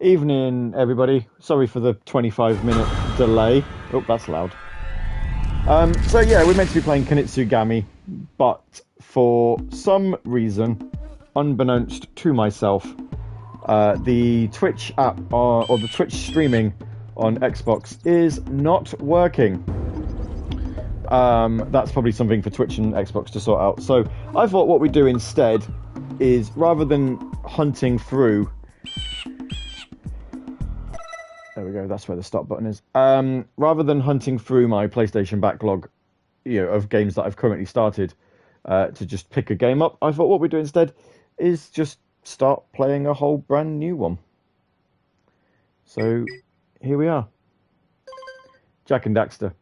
Evening, everybody. Sorry for the 25-minute delay. Oh, that's loud. So yeah, we're meant to be playing Kanitsugami, but for some reason, unbeknownst to myself, the Twitch app or the Twitch streaming on Xbox is not working. That's probably something for Twitch and Xbox to sort out. So I thought what we'd do instead is, rather than hunting through... There we go, that's where the stop button is. Rather than hunting through my PlayStation backlog, of games that I've currently started, to just pick a game up, I thought what we'd do instead is just start playing a whole brand new one. So, here we are. Jak and Daxter.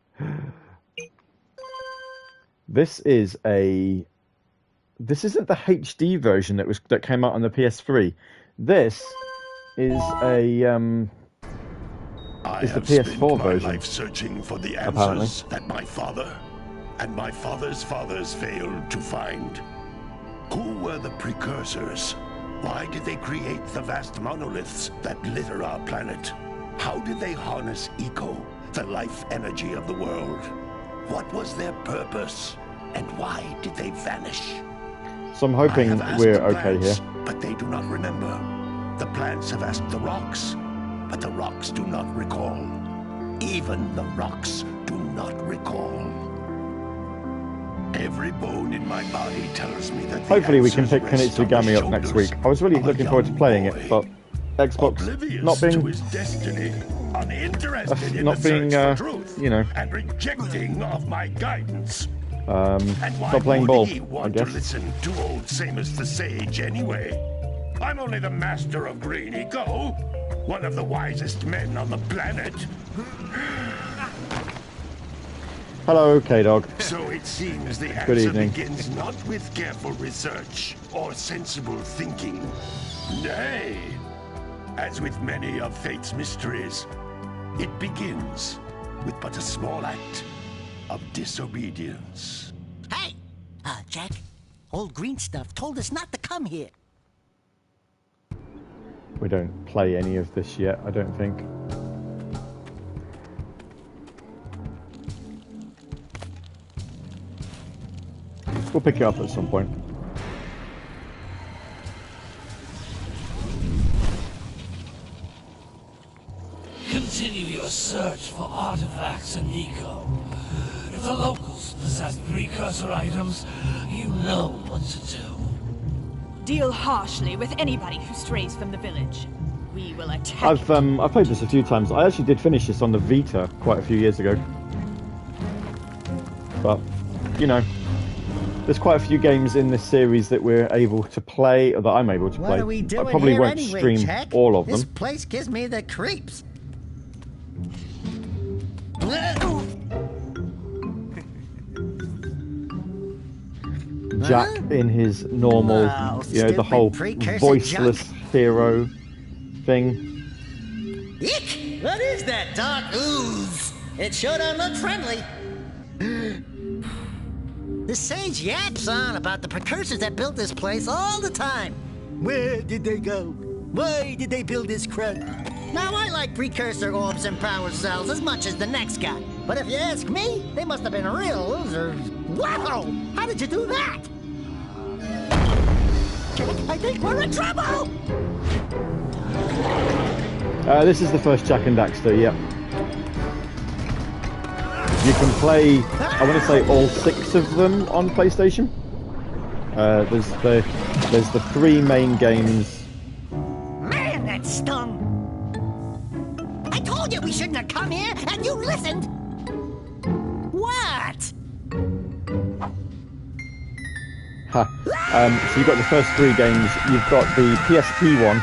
This isn't the HD version that came out on the PS3. This is the PS4 version. Life searching for the answers apparently. That my father and my father's fathers failed to find. Who were the precursors? Why did they create the vast monoliths that litter our planet? How did they harness eco, the life energy of the world? What was their purpose? And why did they vanish? So I'm hoping we're okay here. But they do not remember. The plants have asked the rocks, but the rocks do not recall. Even the rocks do not recall. Every bone in my body tells me that. Hopefully we can pick Kanitsugami up next week. I was really looking forward to playing it, but Xbox not being destiny, not being and rejecting of my guidance. Not playing ball, I guess. To listen to old Samus the Sage anyway. I'm only the master of green eco, one of the wisest men on the planet. Hello, K-Dog. So it seems the Good answer evening. begins not with careful research or sensible thinking. Nay, as with many of fate's mysteries, it begins with but a small act of disobedience. Hey! Jak, old green stuff told us not to come here. We don't play any of this yet, I don't think. We'll pick it up at some point. Continue your search for artifacts and eco. If the locals possess precursor items, you know what to do. Deal harshly with anybody who strays from the village. We will attack. I've played this a few times. I actually did finish this on the Vita quite a few years ago. But, there's quite a few games in this series that we're able to play, or that I'm able to play. What are we doing I probably here won't anyway, stream Jak? all of them. This place gives me the creeps. Jak in his normal, Wow, the whole precursor voiceless junk. hero thing. Eek! What is that dark ooze? It sure don't look friendly. The sage yaps on about the precursors that built this place all the time. Where did they go? Why did they build this crud? Now, I like precursor orbs and power cells as much as the next guy. But if you ask me, they must have been real losers. Wow! How did you do that? Jak, I think we're in trouble! This is the first Jak and Daxter, yep. You can play, I want to say, all 6 of them on PlayStation. There's the 3 main games. Man, that stung! I told you we shouldn't have come here, and you listened! What? So you've got the first 3 games. You've got the PSP one,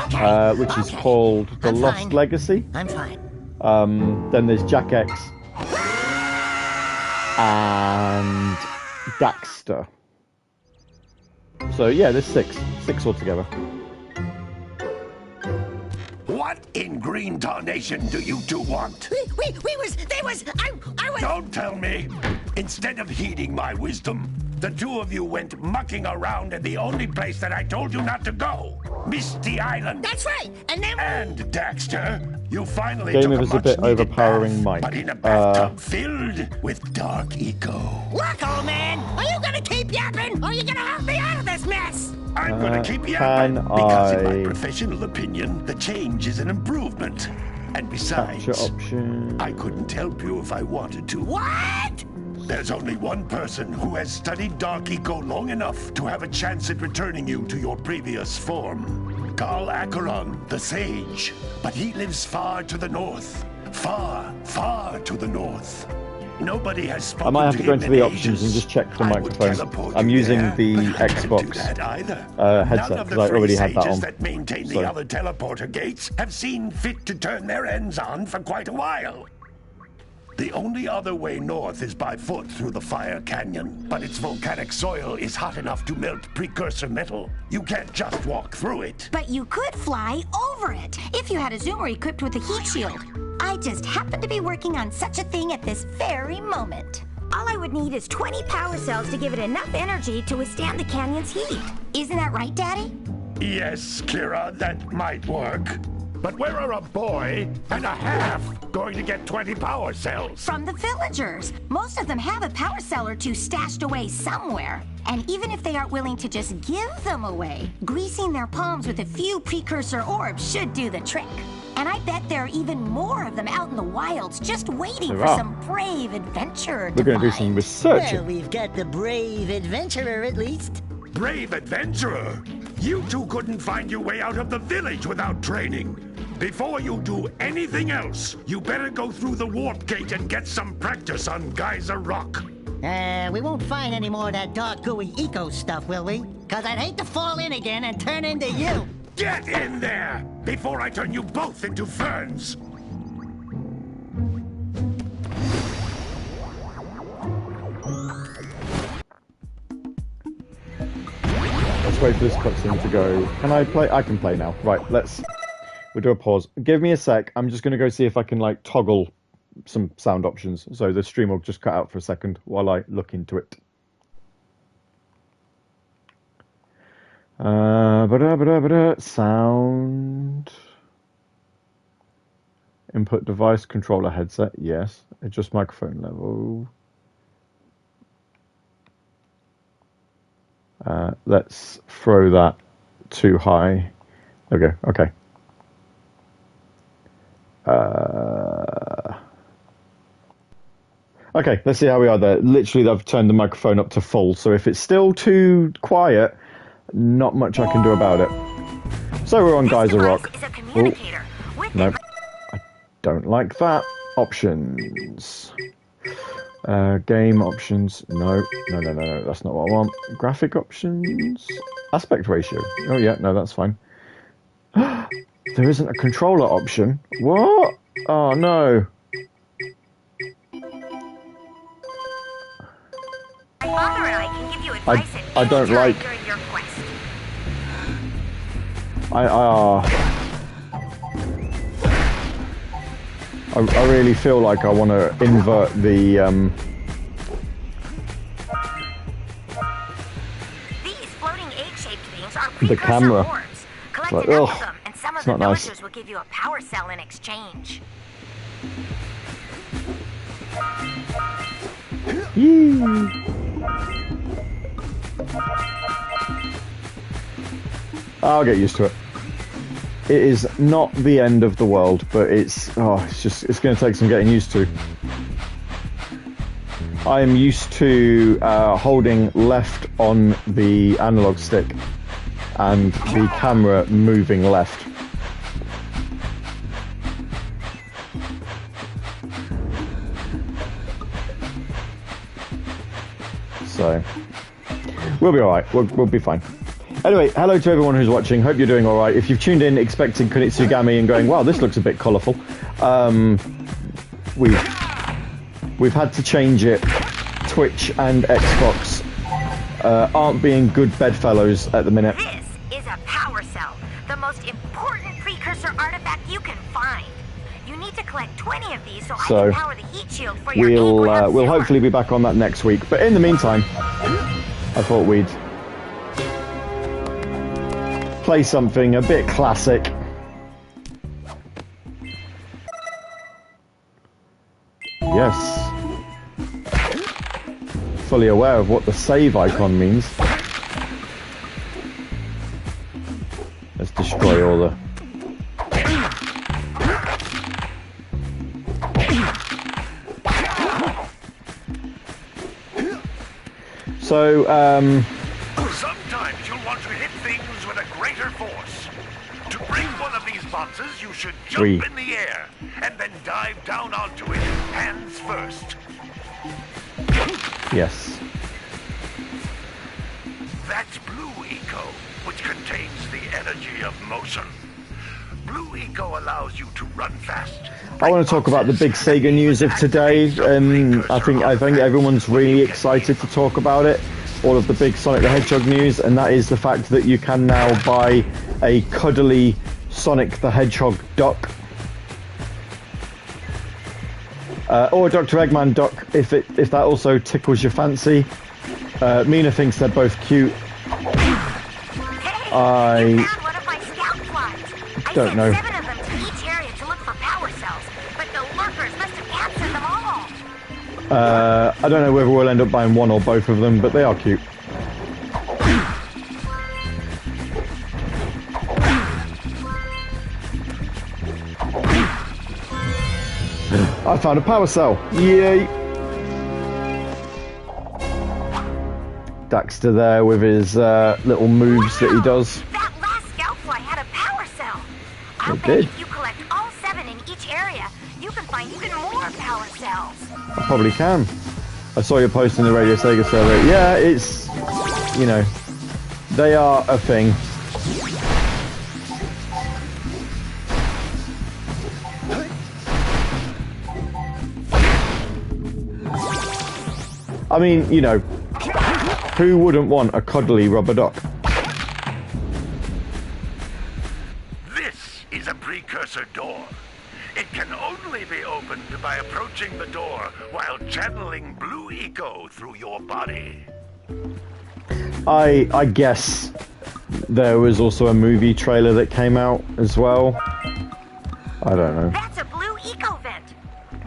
Okay. which is called The I'm Lost fine. Legacy. I'm fine. Then there's Jak X and Daxter. So yeah, there's 6 altogether. What in green tarnation do you two want? I was... Don't tell me! Instead of heeding my wisdom, the two of you went mucking around in the only place that I told you not to go. Misty Island. That's right. And then And Daxter, you finally Game took of a is a bit much-needed overpowering, bath, Mike. but in a bathtub filled with dark eco. look, old man. Are you gonna keep yapping, or are you gonna help me out of this mess? I'm gonna keep can yapping because, in I- my professional opinion, the change is an improvement. And besides, Capture option. I couldn't help you if I wanted to. What? There's only one person who has studied Dark Eco long enough to have a chance at returning you to your previous form. Carl Acheron, the Sage. But he lives far to the north. Far, far to the north. Nobody has I spoken might have to go him into in the ages. options and just check the I would microphone. teleport I'm you using there, the but I can't Xbox, do that either. headset, None of the 'cause I already free had that sages on. that maintain So- the other teleporter gates have seen fit to turn their ends on for quite a while. The only other way north is by foot through the Fire Canyon, but its volcanic soil is hot enough to melt precursor metal. You can't just walk through it. But you could fly over it if you had a zoomer equipped with a heat shield. I just happen to be working on such a thing at this very moment. All I would need is 20 power cells to give it enough energy to withstand the canyon's heat. Isn't that right, Daddy? Yes, Kira, that might work. But where are a boy and a half going to get 20 power cells? From the villagers. Most of them have a power cell or two stashed away somewhere. And even if they aren't willing to just give them away, greasing their palms with a few precursor orbs should do the trick. And I bet there are even more of them out in the wilds just waiting There for are. some brave adventurer We're to going to do find. some researching. Well, we've got the brave adventurer at least. Brave adventurer! You two couldn't find your way out of the village without training. Before you do anything else, you better go through the warp gate and get some practice on Geyser Rock. We won't find any more of that dark gooey eco stuff, will we? Cause I'd hate to fall in again and turn into you. Get in there before I turn you both into ferns. Let's wait for this cutscene to go. Can I play? I can play now. Right, we'll do a pause. Give me a sec. I'm just going to go see if I can, like, toggle some sound options. So the stream will just cut out for a second while I look into it. Sound. Input device controller headset. Yes. Adjust microphone level. Let's throw that too high. Okay, okay. Okay, let's see how we are there. Literally, I've turned the microphone up to full, so if it's still too quiet, not much I can do about it. So we're on Geyser Rock. Is a communicator with Nope. I don't like that. Options. Game options. No, that's not what I want. Graphic options. Aspect ratio. Oh yeah, no, that's fine. There isn't a controller option. What? Oh no. My father and I can give you advice I don't like- during your quest. I really feel like I want to invert the These floating egg-shaped things are The precursor camera. orbs. Collect Like, enough ugh, of them, and some of it's the not nice. villagers will give you a power cell in exchange. I'll get used to it. It is not the end of the world, but it's going to take some getting used to. I am used to holding left on the analog stick and the camera moving left. So we'll be all right. We'll be fine. Anyway, hello to everyone who's watching. Hope you're doing all right. If you've tuned in expecting Kunitsugami and going, wow, this looks a bit colourful, we've had to change it. Twitch and Xbox aren't being good bedfellows at the minute. This is a power cell, the most important precursor artifact you can find. You need to collect 20 of these so I So, can power the heat shield for your Aqueduct We'll sewer. hopefully be back on that next week. But in the meantime, I thought we'd play something a bit classic. Yes. Fully aware of what the save icon means. Let's destroy all the... So, Sometimes you'll want to hit things with a greater force. To break one of these boxes, you should jump Three. in the air and then dive down onto it, hands first. yes. That's Blue Eco, which contains the energy of motion. Blue Eco allows you to run fast. I want to talk about the big Sega news of today, and I think everyone's really excited to talk about it. All of the big Sonic the Hedgehog news, and that is the fact that you can now buy a cuddly Sonic the Hedgehog duck, or a Dr. Eggman duck if that also tickles your fancy. Mina thinks they're both cute. You found one of my scout flies. I don't sent know. 7 of them to each area to look for power cells, but the lurkers must have captured them all. I don't know whether we'll end up buying one or both of them, but they are cute. I found a power cell. Yay! Daxter there with his little moves that he does. That last scout fly had a power cell. I'll It bet did. if you collect all 7 in each area, you can find even more power cells. I probably can. I saw your post in the Radio Sega server. Yeah, it's, you know, they are a thing. I mean, you know, who wouldn't want a cuddly rubber duck? This is a precursor door. It can only be opened by approaching the door while channeling Blue Eco through your body. I guess there was also a movie trailer that came out as well. I don't know. That's a Blue Eco vent.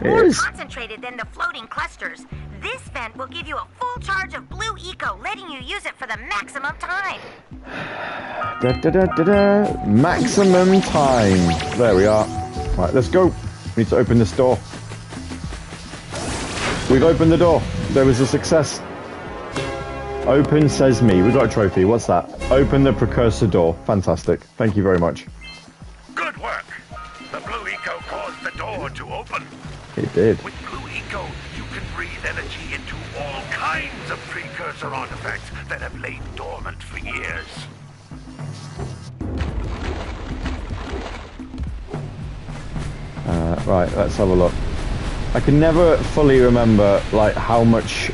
It More is. concentrated than the floating clusters. This vent will give you a full charge of Blue Eco, letting you use it for the maximum time. Da, da, da, da, da. Maximum time. There we are. Right, let's go. We need to open this door. We've opened the door. There was a success. Open says me. We've got a trophy. What's that? Open the precursor door. Fantastic. Thank you very much. Good work. The Blue Eco caused the door to open. It did. With Blue Eco, you can breathe energy into all kinds of precursor artifacts that have lain dormant for years. Right, let's have a look. I can never fully remember, like, how much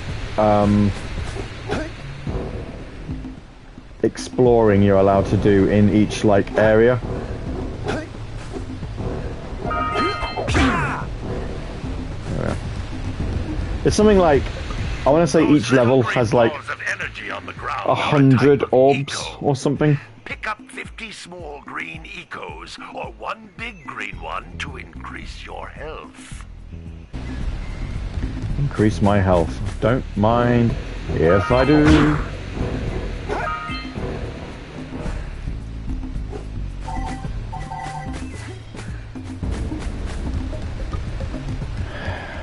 exploring you're allowed to do in each, like, area. There we are. It's something like, I want to say each level has, like, 100 orbs or something. Pick up 50 small green ecos or one big green one to increase your health. Increase my health. Don't mind if I do.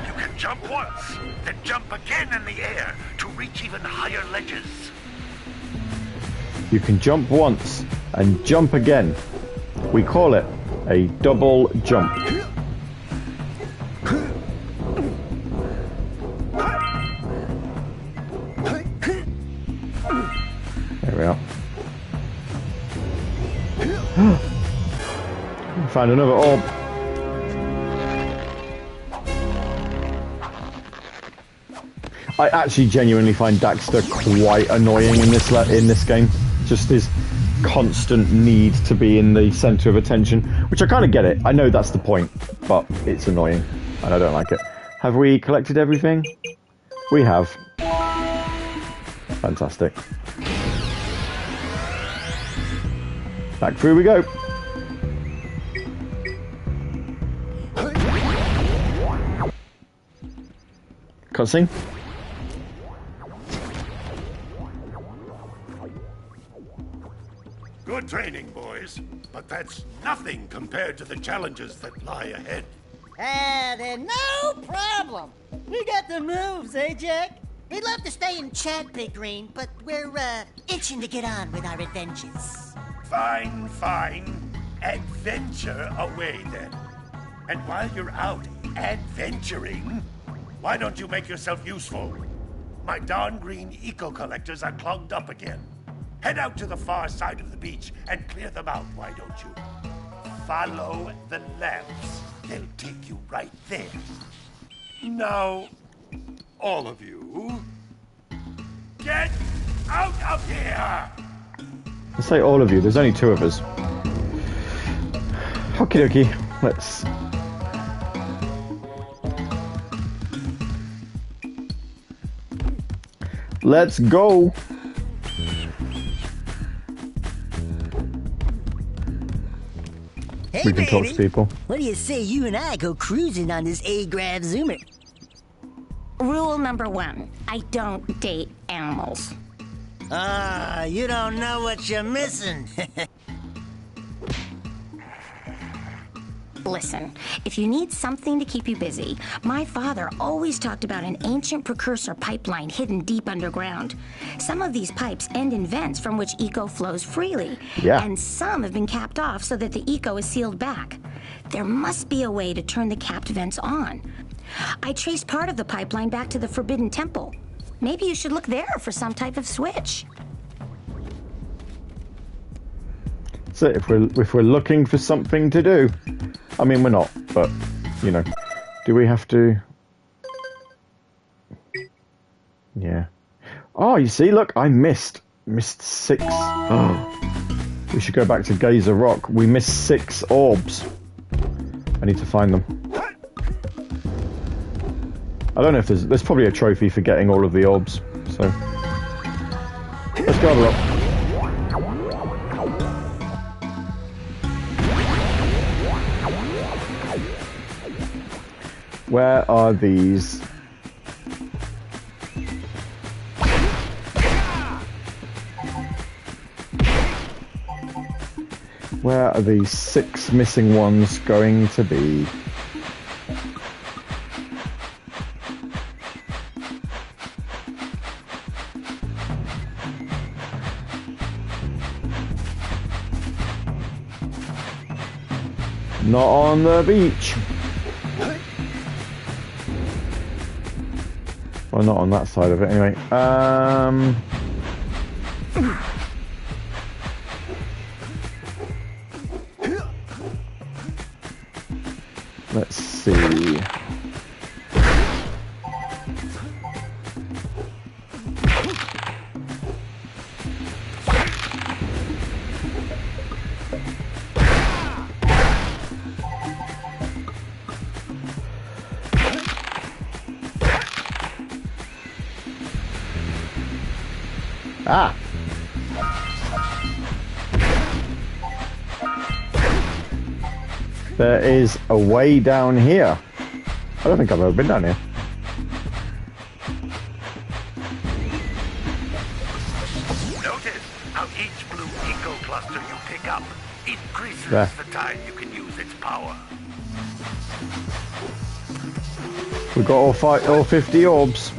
You can jump once, then jump again in the air to reach even higher ledges. You can jump once and jump again. We call it a double jump. There we are. Found another orb. I actually genuinely find Daxter quite annoying in this game. Just his constant need to be in the center of attention, which I kind of get it. I know that's the point, but it's annoying, and I don't like it. Have we collected everything? We have. Fantastic. Back through we go. Cutscene. Good training, boys. But that's nothing compared to the challenges that lie ahead. Then no problem. We got the moves, eh, Jack? We'd love to stay and chat, Big Green, but we're, itching to get on with our adventures. Fine, fine. Adventure away, then. And while you're out adventuring, why don't you make yourself useful? My darn green eco-collectors are clogged up again. Head out to the far side of the beach and clear them out, why don't you? Follow the lamps. They'll take you right there. Now, all of you, get out of here! I say all of you, there's only 2 of us. Okie dokie, let's go. Hey, We can talk to baby. people. What do you say you and I go cruising on this A-Grab Zoomer? Rule number 1, I don't date animals. You don't know what you're missing. Listen, if you need something to keep you busy, my father always talked about an ancient precursor pipeline hidden deep underground. Some of these pipes end in vents from which eco flows freely. Yeah. And some have been capped off so that the eco is sealed back. There must be a way to turn the capped vents on. I traced part of the pipeline back to the Forbidden Temple. Maybe you should look there for some type of switch. So if we're looking for something to do, I mean we're not, but you know, do we have to? Yeah. Oh, you see, look, I missed 6. Oh, we should go back to Gazer Rock. We missed 6 orbs. I need to find them. I don't know if there's probably a trophy for getting all of the orbs. So let's go have a look. Where are these? Where are these 6 missing ones going to be? Not on the beach. Well, not on that side of it, anyway. Let's see. Ah! There is a way down here. I don't think I've ever been down here. Notice how each blue eco cluster you pick up increases There. the time you can use its power. We've got all 50 orbs.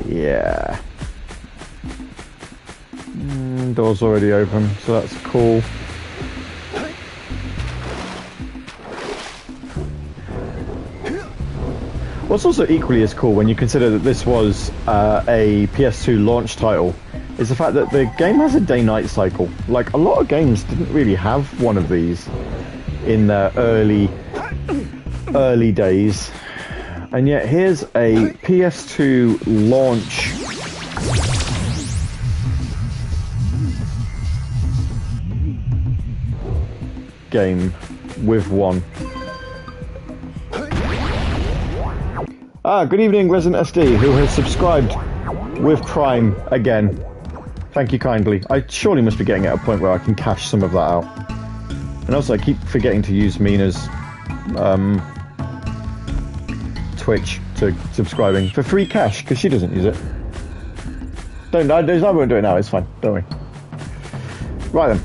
Yeah. Door's already open, so that's cool. What's also equally as cool when you consider that this was a PS2 launch title is the fact that the game has a day-night cycle. Like, a lot of games didn't really have one of these in their early days. And yet here's a PS2 launch game with one. Good evening, Resident SD, who has subscribed with Crime again. Thank you kindly. I surely must be getting at a point where I can cash some of that out. And also, I keep forgetting to use Mina's Twitch to subscribing for free cash, because she doesn't use it. I won't do it now, it's fine, don't worry. Right then.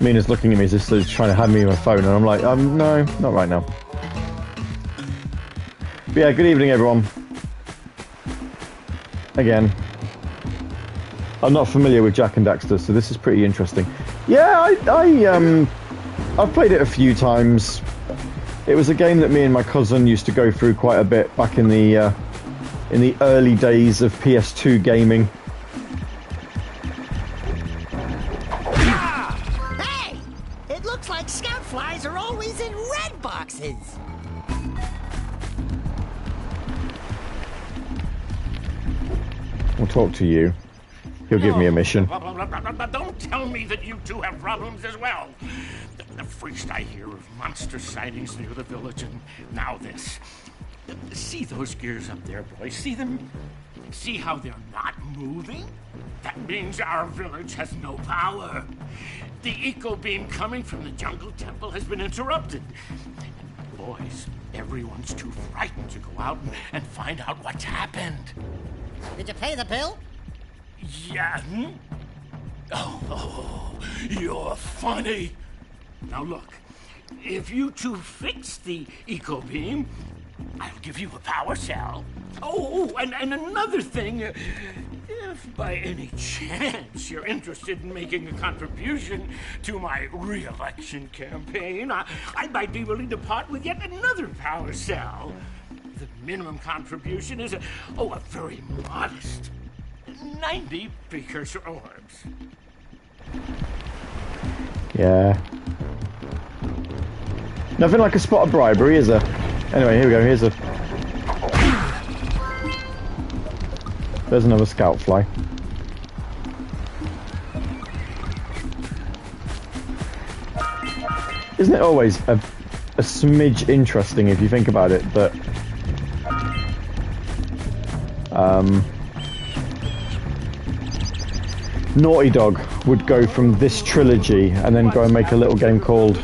Mina's looking at me as if she's trying to hand me my phone, and I'm like, no, not right now. But yeah, good evening everyone. Again. I'm not familiar with Jak and Daxter, so this is pretty interesting. Yeah, I've played it a few times. It was a game that me and my cousin used to go through quite a bit back in the early days of PS2 gaming. Hey! It looks like scout flies are always in red boxes. We'll talk to you. He'll give me a mission. Don't tell me that you two have problems as well. First I hear of monster sightings near the village, and now this. See those gears up there, boys? See them? See how they're not moving? That means our village has no power. The eco beam coming from the jungle temple has been interrupted. Boys, everyone's too frightened to go out and find out what's happened. Did you pay the bill? Yeah. Oh, you're funny. Now look, if you two fix the eco beam, I'll give you a power cell. Oh, and another thing, if by any chance you're interested in making a contribution to my re-election campaign, I might be willing to part with yet another power cell. The minimum contribution is a very modest 90 precursor orbs. Yeah. Nothing like a spot of bribery, is there? Anyway, here we go. There's another scout fly. Isn't it always a smidge interesting if you think about it that Naughty Dog would go from this trilogy and then go and make a little game called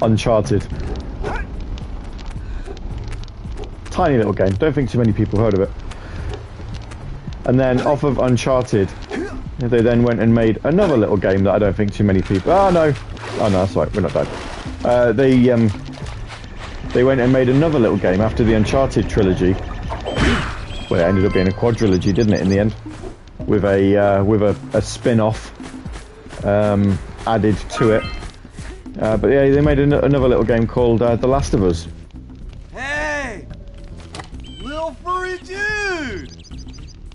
Uncharted. Tiny little game, don't think too many people heard of it. And then off of Uncharted, they then went and made another little game that I don't think too many people... Oh no, that's right, we're not dead. They went and made another little game after the Uncharted trilogy. Well, it ended up being a quadrilogy, didn't it, in the end? With a spin-off added to it. But yeah, they made another little game called The Last of Us. Hey! Little furry dude!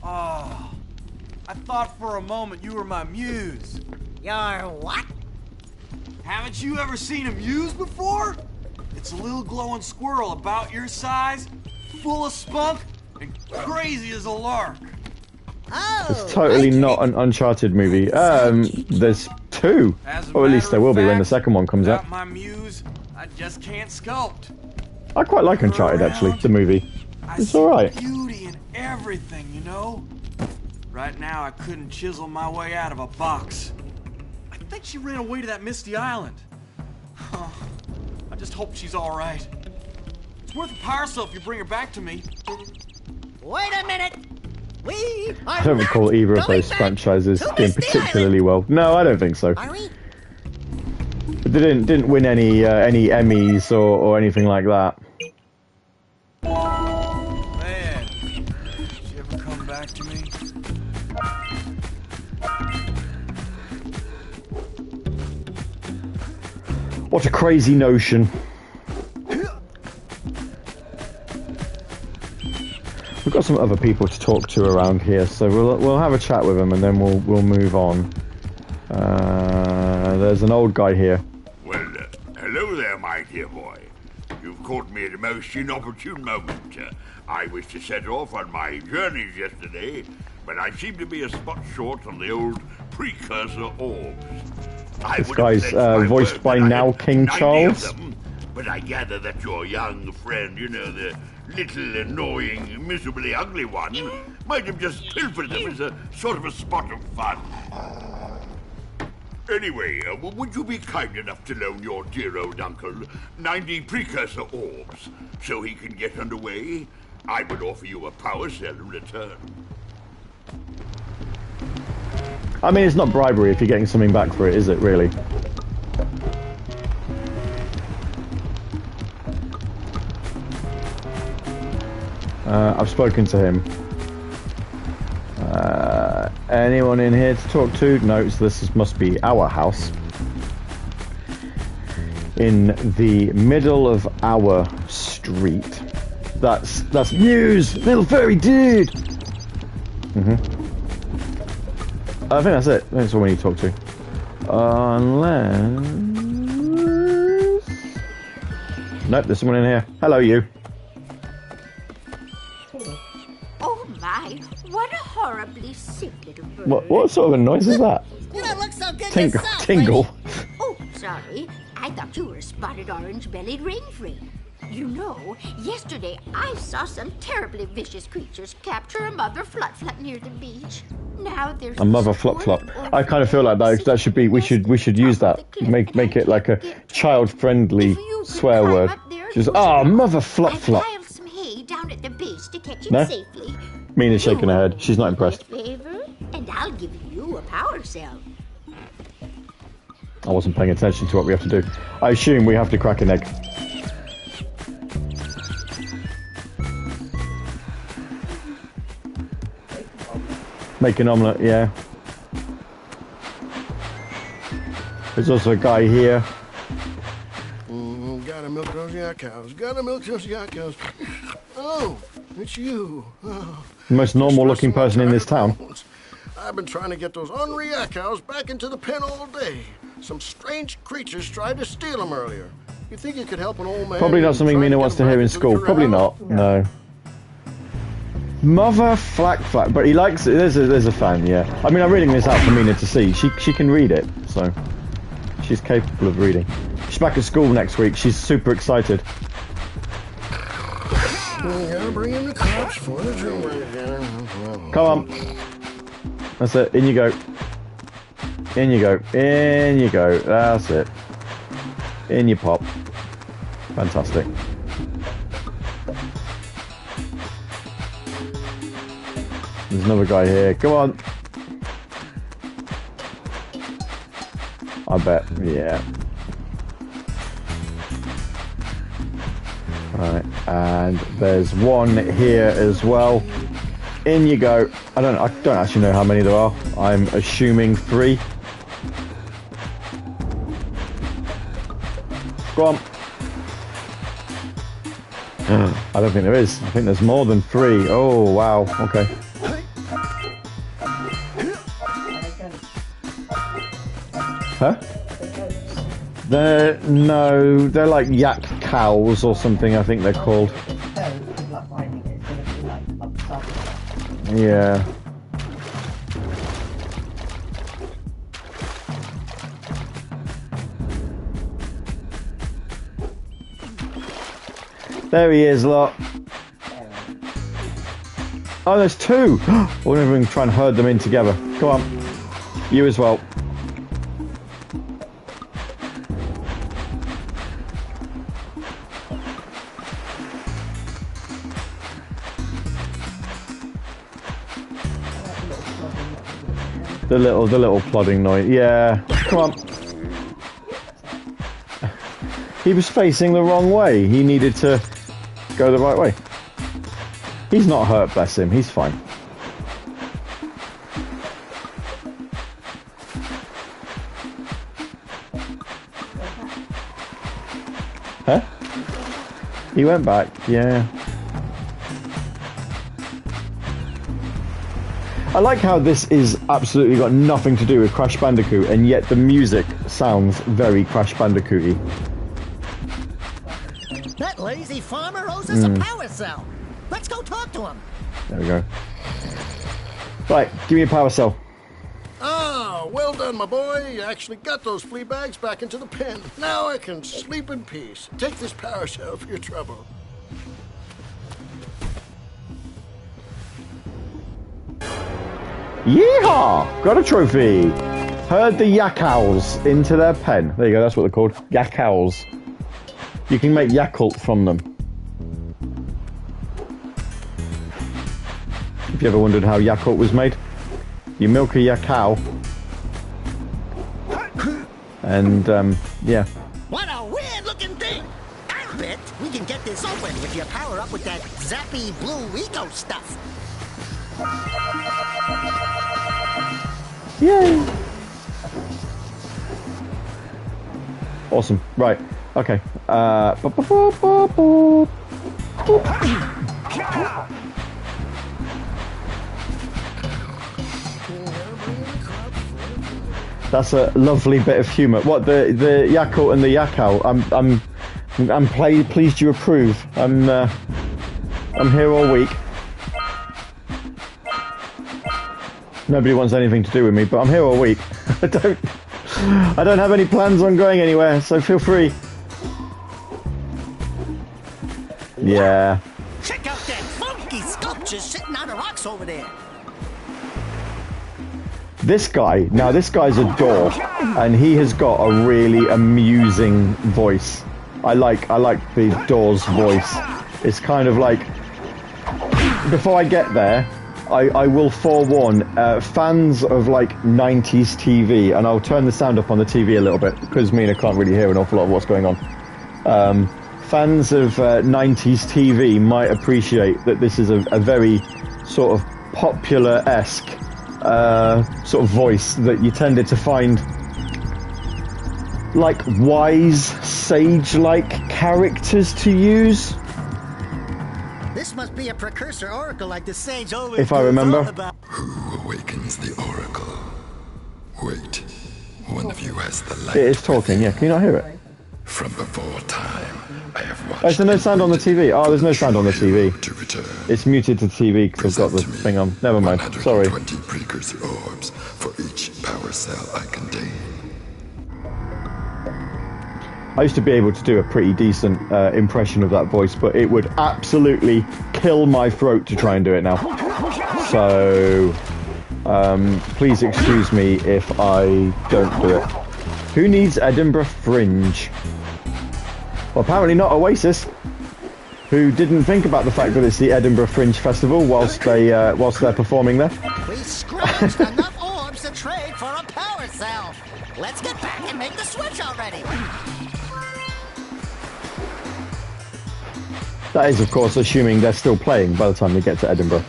Oh, I thought for a moment you were my muse. Your what? Haven't you ever seen a muse before? It's a little glowing squirrel about your size, full of spunk, and crazy as a lark. Oh, It's totally not an Uncharted movie. There's two. Or at least there will be when the second one comes out. My muse, I just can't sculpt. I quite like Uncharted, actually, the movie. It's alright. Beauty in everything, you know? Right now, I couldn't chisel my way out of a box. I think she ran away to that misty island. I just hope she's alright. It's worth a power cell if you bring her back to me. wait a minute. We are I don't recall either of those franchises doing particularly well. No, I don't think so. Are we? But they didn't win any Emmys or anything like that. Man, did she ever come back to me? What a crazy notion. We've got some other people to talk to around here, so we'll have a chat with them and then we'll move on. There's an old guy here. Well, hello there, my dear boy. You've caught me at a most inopportune moment. I was to set off on my journeys yesterday, but I seem to be a spot short on the old precursor orbs. This guy's voiced by now King Charles. But I gather that your young friend, you know, the little annoying, miserably ugly one, might have just pilfered them as a sort of a spot of fun. Anyway, would you be kind enough to loan your dear old uncle 90 precursor orbs so he can get underway? I would offer you a power cell in return. I mean, it's not bribery if you're getting something back for it, is it, really? I've spoken to him. Anyone in here to talk to? No, so must be our house. In the middle of our street. That's news! Little furry dude! I think that's it. That's all we need to talk to. Unless... Nope, there's someone in here. Hello, you. Oh my, what a horribly sick little bird. What sort of a noise is that? You don't look so good Tingle. yourself, Tingle. lady. Oh, sorry. I thought you were a spotted orange-bellied rainfree. You know, yesterday I saw some terribly vicious creatures capture a mother flutflut near the beach. Now there's A mother flutflut. I kind of feel like that should be. We should use that. Make it like a child-friendly swear word. Just mother flutflut. I piled some hay down at the base to catch it No? safely. Mina's shaking her head. She's not impressed. Favor, and I'll give you a power cell. I wasn't paying attention to what we have to do. I assume we have to crack an egg. Make an omelette, yeah. There's also a guy here. Gotta milk those yak cows. Gotta milk those yak cows. Oh, it's you. Oh, The most normal looking person in this town. I've been trying to get those ornery yak cows back into the pen all day. Some strange creatures tried to steal them earlier. You think you could help an old man? Probably not something Mina wants to hear in school. Probably not. No. Mother flack. But he likes it. There's a fan, yeah. I mean, I'm reading this out for Mina to see. She can read it, so she's capable of reading. She's back at school next week. She's super excited. We gotta bring in the cops for the children. Come on. That's it. In you go. In you go. In you go. That's it. In you pop. Fantastic. There's another guy here. Come on. I bet. Yeah. Right. And there's one here as well. In you go. I don't actually know how many there are. I'm assuming 3. Go on. I don't think there is. I think there's more than 3. Oh wow. Okay. Huh? They're like yak cows or something. I think they're called. Yeah. There he is, lot. Oh, there's 2. We're going to try and herd them in together. Come on. You as well. The little plodding noise. Yeah. Come on. He was facing the wrong way. He needed to go the right way. He's not hurt, bless him. He's fine. Huh? He went back, yeah. I like how this is absolutely got nothing to do with Crash Bandicoot, and yet the music sounds very Crash Bandicoot-y. That lazy farmer owes us a power cell. Let's go talk to him. There we go. Right, give me a power cell. Oh, Oh, well done, my boy. You actually got those flea bags back into the pen. Now I can sleep in peace. Take this power cell for your trouble. Yeehaw! Got a trophy. Herd the yak owls into their pen. There you go, that's what they're called. Yak owls. You can make Yakult from them. If you ever wondered how Yakult was made, you milk a yak owl. And, yeah. What a weird-looking thing! I bet we can get this open if you power up with that zappy blue eco stuff. Yay! Awesome. Right. Okay. That's a lovely bit of humour. What, the Yakult and the Yakal? I'm pleased you approve. I'm here all week. Nobody wants anything to do with me, but I'm here all week. I don't have any plans on going anywhere, so feel free. Yeah. Check out that funky sculpture sitting on the rocks over there. This guy, now this guy's a door, and he has got a really amusing voice. I like the door's voice. It's kind of like, before I get there, I will forewarn fans of like 90s TV, and I'll turn the sound up on the TV a little bit because Mina can't really hear an awful lot of what's going on. Fans of 90s TV might appreciate that this is a very sort of popular-esque sort of voice that you tended to find like wise, sage-like characters to use. This must be a precursor oracle like the sage always if I remember. Who awakens the oracle? Wait, one of you has the light. It is talking, yeah. Can you not hear it? From before time, I have watched. Oh, is there no sound on the TV? Oh, there's no sound on the TV. It's muted to TV because I've got the thing on. Never mind. Sorry. 120 precursor orbs for each power cell I contain. I used to be able to do a pretty decent impression of that voice, but it would absolutely kill my throat to try and do it now. So, please excuse me if I don't do it. Who needs Edinburgh Fringe? Well, apparently not Oasis, who didn't think about the fact that it's the Edinburgh Fringe Festival whilst they're performing there. We scrounged enough orbs to trade for a power cell. Let's get back and make the switch already. That is, of course, assuming they're still playing by the time they get to Edinburgh.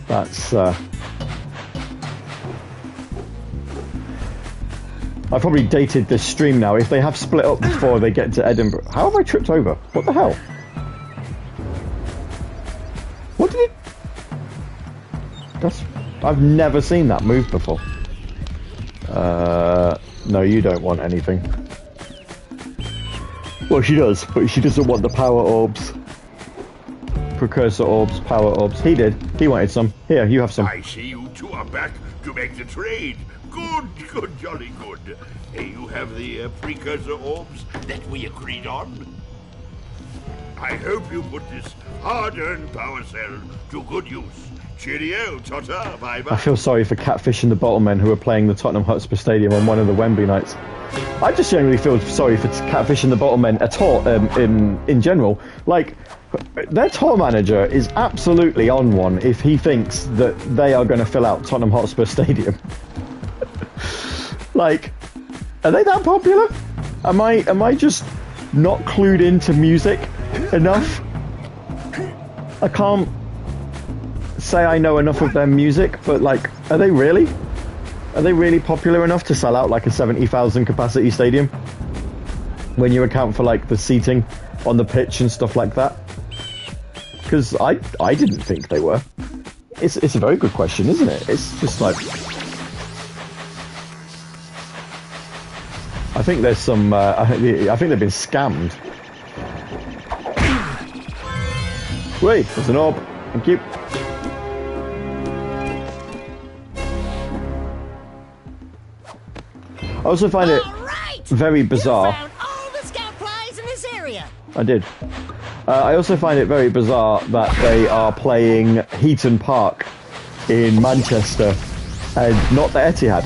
That's, I probably dated this stream now. If they have split up before they get to Edinburgh... How have I tripped over? What the hell? What did it... I've never seen that move before. No, you don't want anything. Well, she does, but she doesn't want the power orbs. Precursor orbs, power orbs. He did. He wanted some. Here, you have some. I see you two are back to make the trade. Good, jolly good. You have the precursor orbs that we agreed on. I hope you put this hard-earned power cell to good use. Cheerio, ta-ta, bye-bye. I feel sorry for Catfish and the Bottlemen who are playing the Tottenham Hotspur Stadium on one of the Wembley nights. I just generally feel sorry for Catfish and the Bottlemen at all, in general. Like, their tour manager is absolutely on one if he thinks that they are going to fill out Tottenham Hotspur Stadium. Like, are they that popular? Am I just not clued into music enough? I can't say I know enough of their music, but like, are they really popular enough to sell out like a 70,000 capacity stadium when you account for like the seating on the pitch and stuff like that? Because I didn't think they were. It's a very good question, isn't it? It's just like, I think there's some I think they've been scammed. Wait, there's an orb. Thank you. I also find it very bizarre. Found all the scout flies in this area. I did. I also find it very bizarre that they are playing Heaton Park in Manchester and not the Etihad,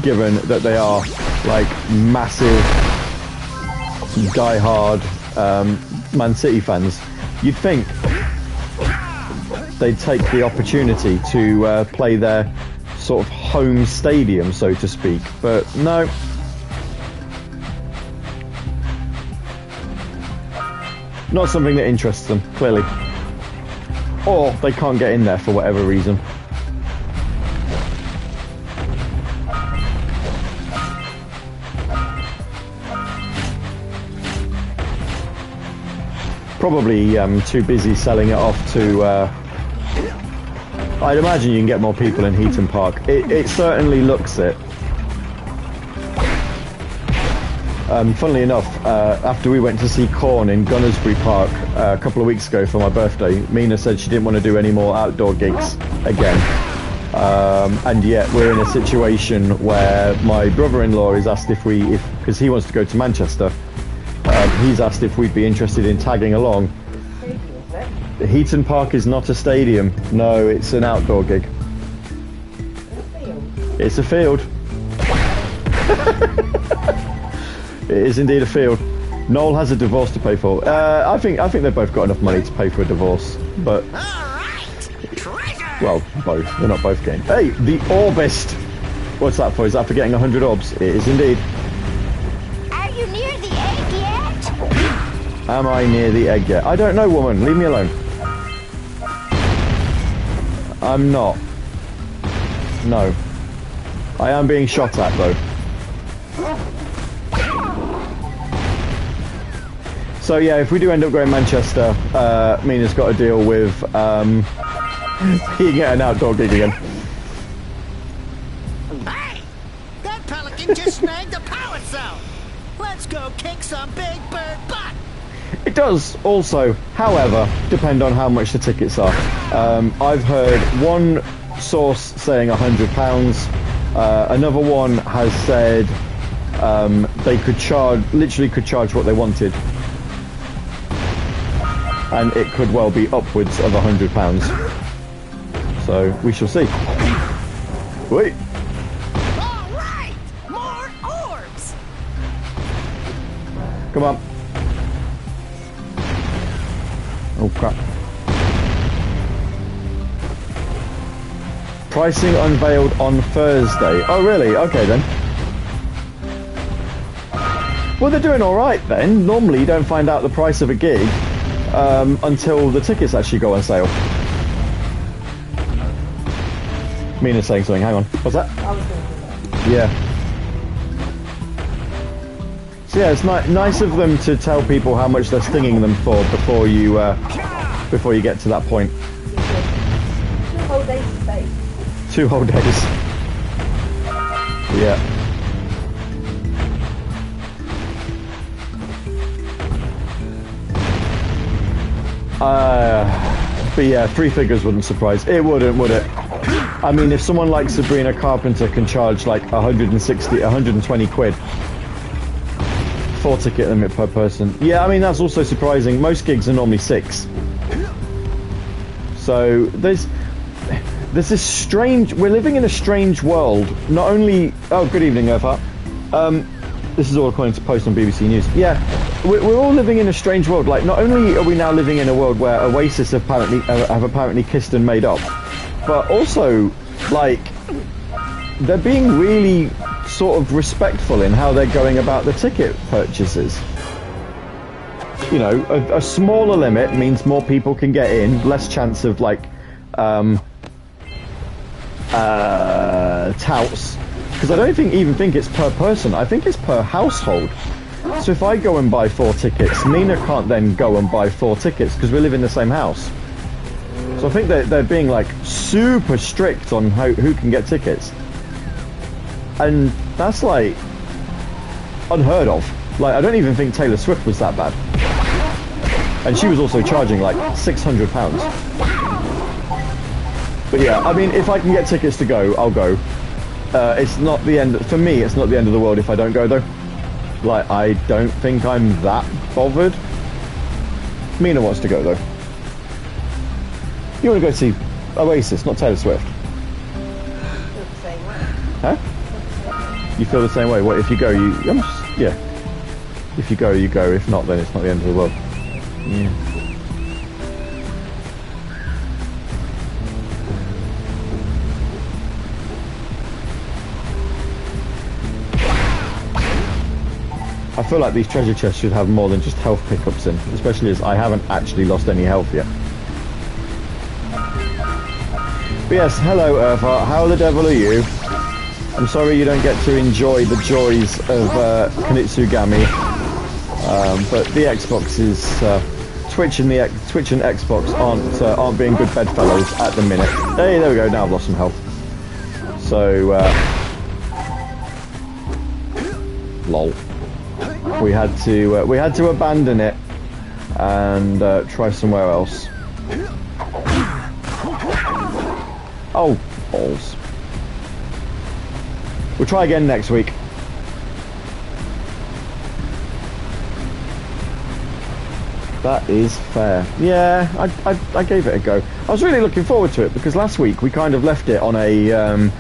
given that they are like massive, die-hard Man City fans. You'd think they'd take the opportunity to play their sort of home stadium, so to speak, but no. Not something that interests them, clearly. Or they can't get in there for whatever reason. Probably too busy selling it off to... I'd imagine you can get more people in Heaton Park. It certainly looks it. Funnily enough, after we went to see Korn in Gunnersbury Park a couple of weeks ago for my birthday, Mina said she didn't want to do any more outdoor gigs again. And yet we're in a situation where my brother-in-law is asked if because he wants to go to Manchester, he's asked if we'd be interested in tagging along. Heaton Park is not a stadium. No, it's an outdoor gig. It's a field. It is indeed a field. Noel has a divorce to pay for. I think they've both got enough money to pay for a divorce, but well, both. They're not both getting. Hey, the Orbist. What's that for? Is that for getting 100 orbs? It is indeed. Are you near the egg yet? Am I near the egg yet? I don't know, woman. Leave me alone. I'm not. No. I am being shot at, though. So yeah, if we do end up going Manchester, Mina's got to deal with being at an outdoor gig again. Hey! That pelican just snagged a power cell! Let's go kick some big bird butt! It does also, however, depend on how much the tickets are. I've heard one source saying £100. Another one has said they literally could charge what they wanted. And it could well be upwards of £100. So we shall see. Wait. All right, more orbs. Come on. Oh crap. Pricing unveiled on Thursday. Oh really? Okay then. Well, they're doing all right then. Normally you don't find out the price of a gig until the tickets actually go on sale. Mina's saying something. Hang on. What's that? Yeah. So yeah, it's nice of them to tell people how much they're stinging them for before you get to that point. 2 whole days to stay. 2 whole days. Yeah. But yeah, 3 figures wouldn't surprise. It wouldn't, would it? I mean, if someone like Sabrina Carpenter can charge like 120 quid, 4 ticket limit per person. Yeah, I mean, that's also surprising. Most gigs are normally 6. So there's this strange, we're living in a strange world. Not only, oh, good evening, Earthheart. This is all according to post on BBC News. Yeah, we're all living in a strange world. Like, not only are we now living in a world where Oasis have apparently kissed and made up, but also, like, they're being really sort of respectful in how they're going about the ticket purchases. You know, a smaller limit means more people can get in, less chance of, like, touts. Because I don't even think it's per person, I think it's per household. So if I go and buy 4 tickets, Mina can't then go and buy 4 tickets because we live in the same house. So I think they're being like super strict on who can get tickets. And that's like unheard of. Like, I don't even think Taylor Swift was that bad. And she was also charging like £600. But yeah, I mean, if I can get tickets to go, I'll go. It's not the end. For me, it's not the end of the world if I don't go though. Like, I don't think I'm that bothered. Mina wants to go though. You want to go see Oasis, not Taylor Swift? Huh? You feel the same way? What if you go? Yeah. If you go, you go. If not, then it's not the end of the world. Yeah. I feel like these treasure chests should have more than just health pickups in, especially as I haven't actually lost any health yet. But yes, hello Earthheart, how the devil are you? I'm sorry you don't get to enjoy the joys of Kanitsugami, but the Xbox is... Twitch and Xbox aren't being good bedfellows at the minute. Hey, there we go, now I've lost some health. So, lol. We had to abandon it and try somewhere else. Oh, balls. We'll try again next week. That is fair. Yeah, I gave it a go. I was really looking forward to it because last week we kind of left it on a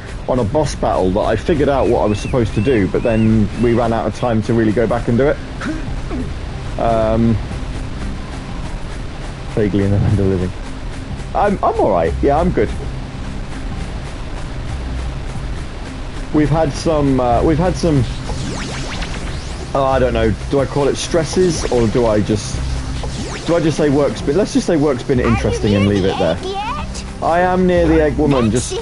boss battle that I figured out what I was supposed to do, but then we ran out of time to really go back and do it. Vaguely in the land of living. I'm all right. Yeah, I'm good. We've had some. Oh, I don't know. Do I call it stresses or do I just say work spin? Let's just say work spin it interesting and leave it there. I am near the egg woman. Just a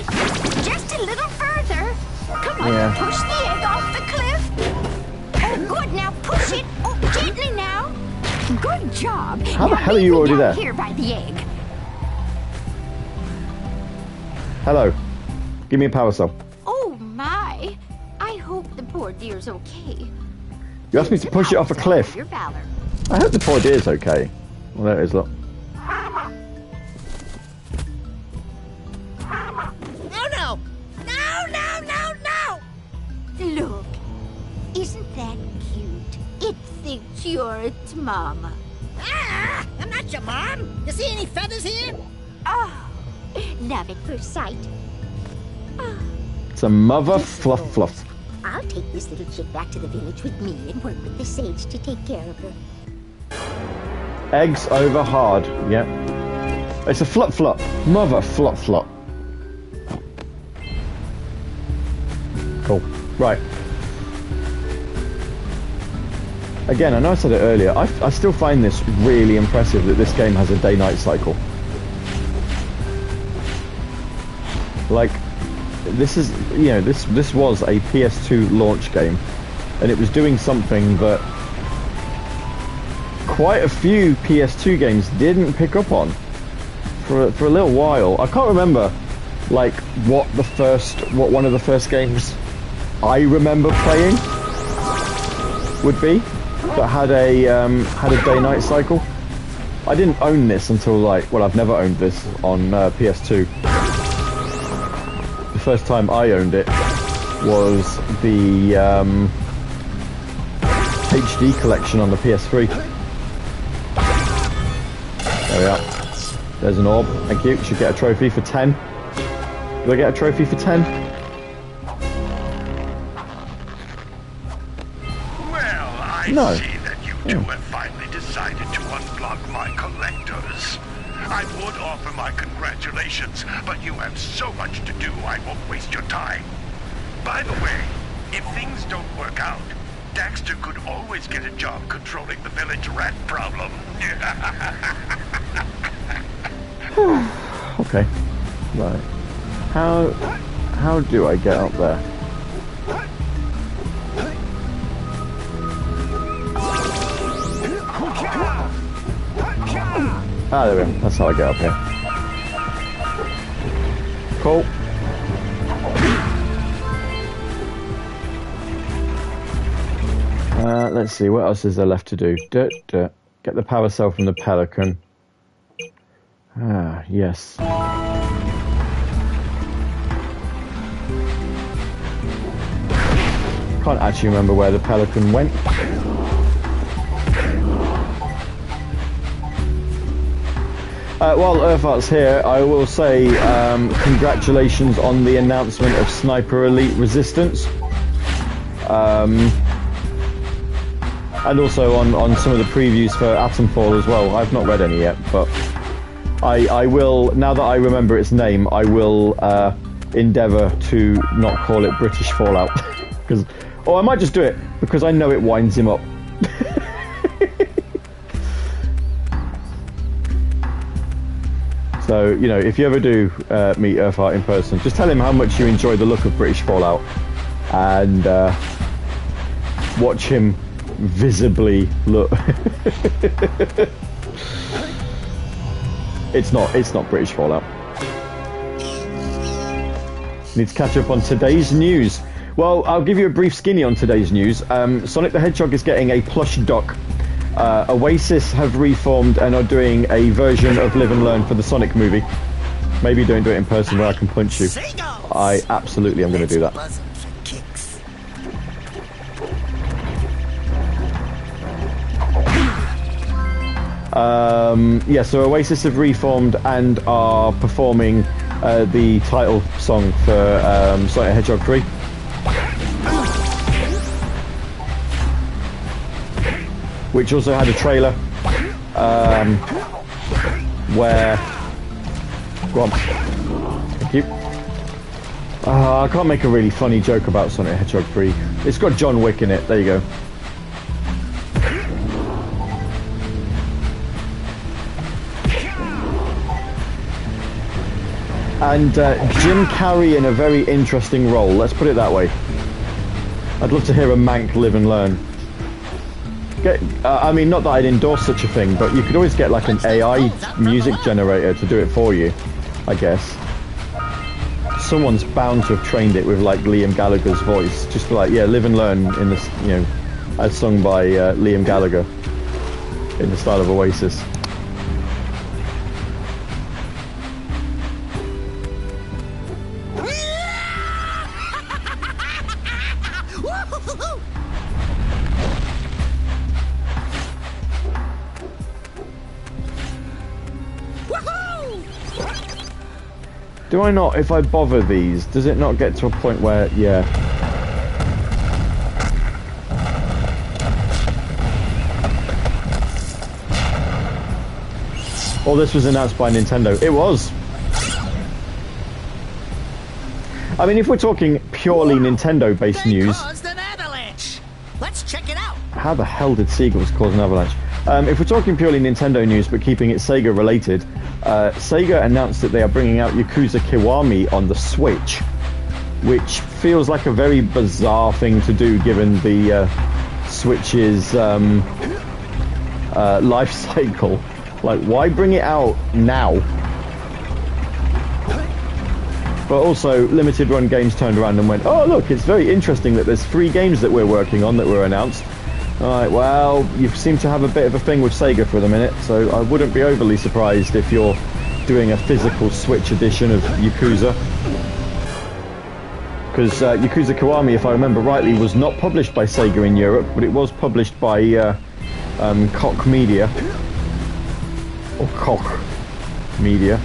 little further. Come on, yeah. Push the egg off the cliff. Oh, good. Now push it. Oh, gently now. Good job. How the hell are you already there? Here by the egg. Hello. Give me a power cell. Oh my! I hope the poor dear's okay. You asked me to push it off a cliff. Your valor. I hope the poor dear's okay. Well, there it is, look. No! Look, isn't that cute? It thinks you're its mama. Ah! I'm not your mom. You see any feathers here? Oh, love at first sight. It's a mother fluff fluff. I'll take this little chick back to the village with me and work with the sage to take care of her. Eggs over hard. Yep. It's a flop flop. Mother flop flop. Cool. Right. Again, I know I said it earlier. I still find this really impressive that this game has a day-night cycle. Like, this is, you know, this was a PS2 launch game, and it was doing something that quite a few PS2 games didn't pick up on for a little while. I can't remember, like, what one of the first games I remember playing would be that had a day-night cycle. I didn't own this until, like, well, I've never owned this on PS2. The first time I owned it was the HD collection on the PS3. There we are. There's an orb. Thank you. Should get a trophy for 10. Do I get a trophy for 10? Well, I No. see that you two have finally decided to unblock my collectors. I would offer my congratulations, but you have so much to do, I won't waste your time. By the way, if things don't work out, Daxter could always get a job controlling the village rat problem. Okay. Right. How do I get up there? Ah, there we go. That's how I get up here. Cool. Let's see, what else is there left to do? Get the power cell from the pelican. Ah, yes. can't actually remember where the Pelican went. While Earthart's here, I will say congratulations on the announcement of Sniper Elite Resistance. And also on some of the previews for Atomfall as well. I've not read any yet, but I will, now that I remember its name, I will endeavour to not call it British Fallout. Or I might just do it, because I know it winds him up. So, you know, if you ever do meet Earthart in person, just tell him how much you enjoy the look of British Fallout, and watch him visibly look. It's not British Fallout. Need to catch up on today's news. Well, I'll give you a brief skinny on today's news. Sonic the Hedgehog is getting a plush duck. Oasis have reformed and are doing a version of Live and Learn for the Sonic movie. Maybe don't do it in person where I can punch you. I absolutely am going to do that. Yeah, so Oasis have reformed and are performing the title song for Sonic the Hedgehog 3. Which also had a trailer where... Go on. Thank you. I can't make a really funny joke about Sonic the Hedgehog 3. It's got John Wick in it. There you go. And Jim Carrey in a very interesting role. Let's put it that way. I'd love to hear a Mank Live and Learn. I mean, not that I'd endorse such a thing, but you could always get like an AI music generator to do it for you, I guess. Someone's bound to have trained it with like Liam Gallagher's voice, just like, yeah, Live and Learn in this, you know, as sung by Liam Gallagher in the style of Oasis. Do I not, if I bother these, does it not get to a point where, yeah. Oh, this was announced by Nintendo. It was! I mean, if we're talking purely Nintendo-based news... Caused an avalanche! Let's check it out! How the hell did Seagulls cause an avalanche? If we're talking purely Nintendo news, but keeping it Sega-related, Sega announced that they are bringing out Yakuza Kiwami on the Switch, which feels like a very bizarre thing to do given the Switch's life cycle. Like, why bring it out now? But also, Limited Run Games turned around and went, oh look, it's very interesting that there's 3 games that we're working on that were announced. Alright, well, you seem to have a bit of a thing with Sega for the minute, so I wouldn't be overly surprised if you're doing a physical Switch edition of Yakuza. Because Yakuza Kiwami, if I remember rightly, was not published by Sega in Europe, but it was published by Koch Media. Or Koch Media.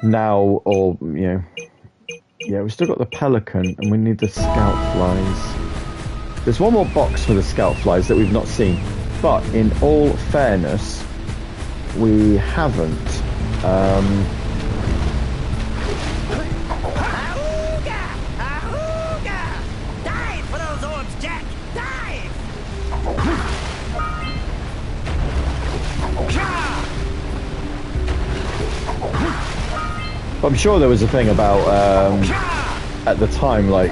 Now, or, you know... Yeah, we've still got the Pelican, and we need the Scout Flies. There's one more box for the Scout Flies that we've not seen, but in all fairness, we haven't. Dive for those orbs, Jak! Dive! I'm sure there was a thing about, at the time, like...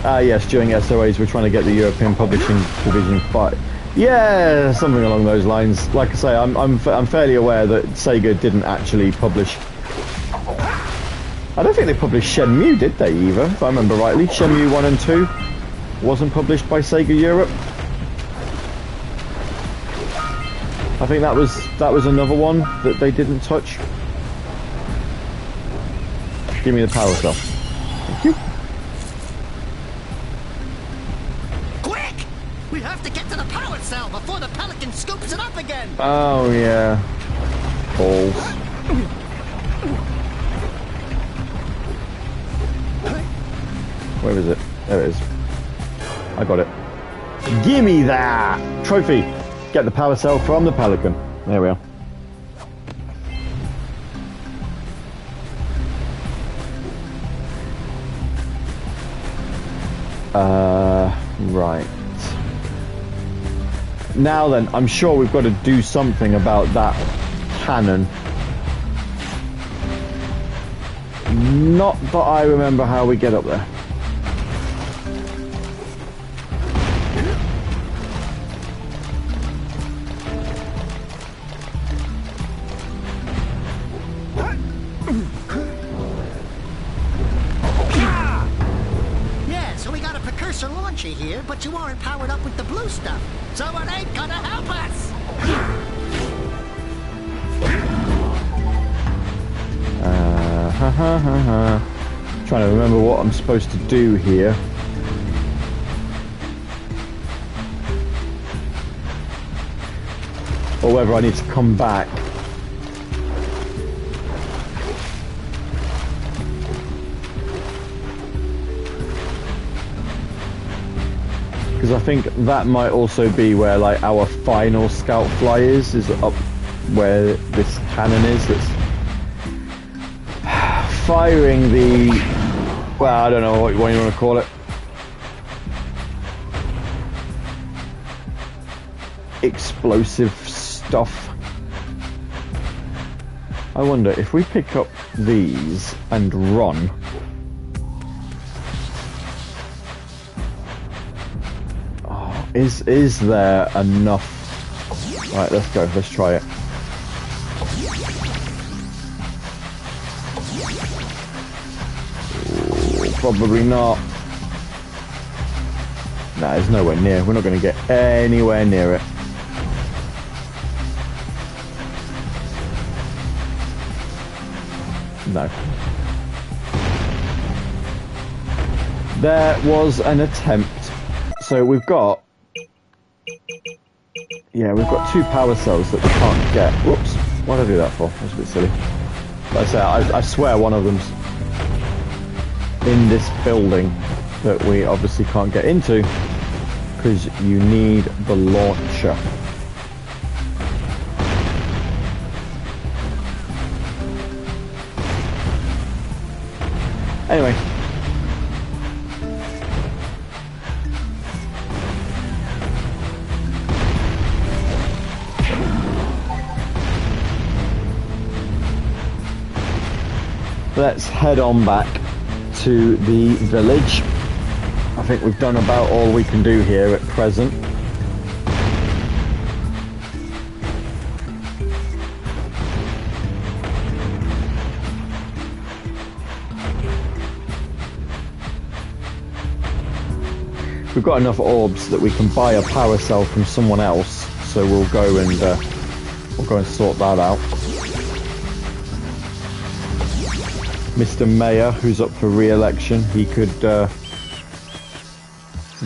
yes, during SOAs we're trying to get the European Publishing Division fight. Yeah, something along those lines. Like I say, I'm fairly aware that Sega didn't actually publish... I don't think they published Shenmue, did they, either, if I remember rightly? Shenmue 1 and 2 wasn't published by Sega Europe. I think that was another one that they didn't touch. Give me the power cell. Thank you. Quick! We have to get to the power cell before the pelican scoops it up again. Oh yeah. Balls. Where is it? There it is. I got it. Gimme that! Trophy! Get the power cell from the pelican. There we are. Right. Now then, I'm sure we've got to do something about that cannon. Not that I remember how we get up there. Yeah, so we got a precursor launcher here, but you aren't powered up with the blue stuff. So it ain't gonna help us! Trying to remember what I'm supposed to do here. Or whether I need to come back. Because I think that might also be where like our final scout fly is up where this cannon is that's firing the, well, I don't know what you want to call it. Explosive stuff. I wonder if we pick up these and run. Oh, is there enough? Right, let's go. Let's try it. Probably not. Nah, it's nowhere near. We're not going to get anywhere near it. No. There was an attempt. So we've got... Yeah, we've got 2 power cells that we can't get. Whoops. Why did I do that for? That's a bit silly. But I swear one of them's in this building that we obviously can't get into because you need the launcher. Anyway. Let's head on back to the village. I think we've done about all we can do here at present. We've got enough orbs that we can buy a power cell from someone else, so we'll go and sort that out. Mr. Mayor, who's up for re-election, he could, I'm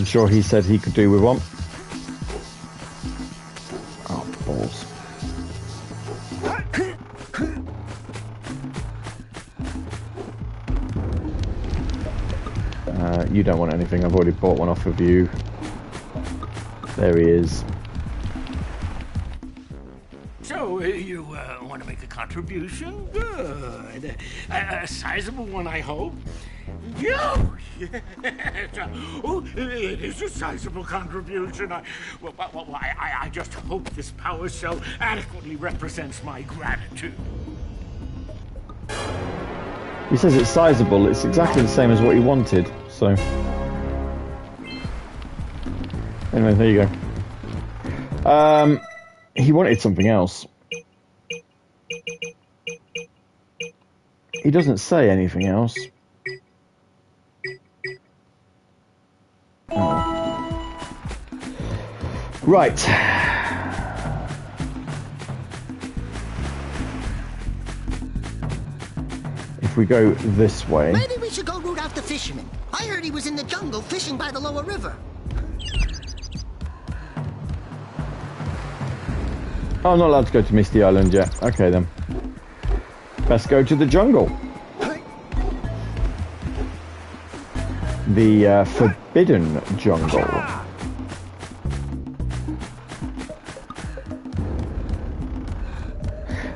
sure he said he could do with one. Oh, balls. You don't want anything, I've already bought one off of you. There he is. So, you want to make a contribution? Good. A sizable one, I hope. Oh, yes. Oh, it is a sizable contribution. I just hope this power cell adequately represents my gratitude. He says it's sizable, it's exactly the same as what he wanted, so... Anyway, there you go. He wanted something else. He doesn't say anything else. Oh. Right. If if we go this way... Maybe we should go root out the fisherman. I heard he was in the jungle fishing by the lower river. Oh, I'm not allowed to go to Misty Island yet. Okay, then. Best go to the jungle. The forbidden jungle.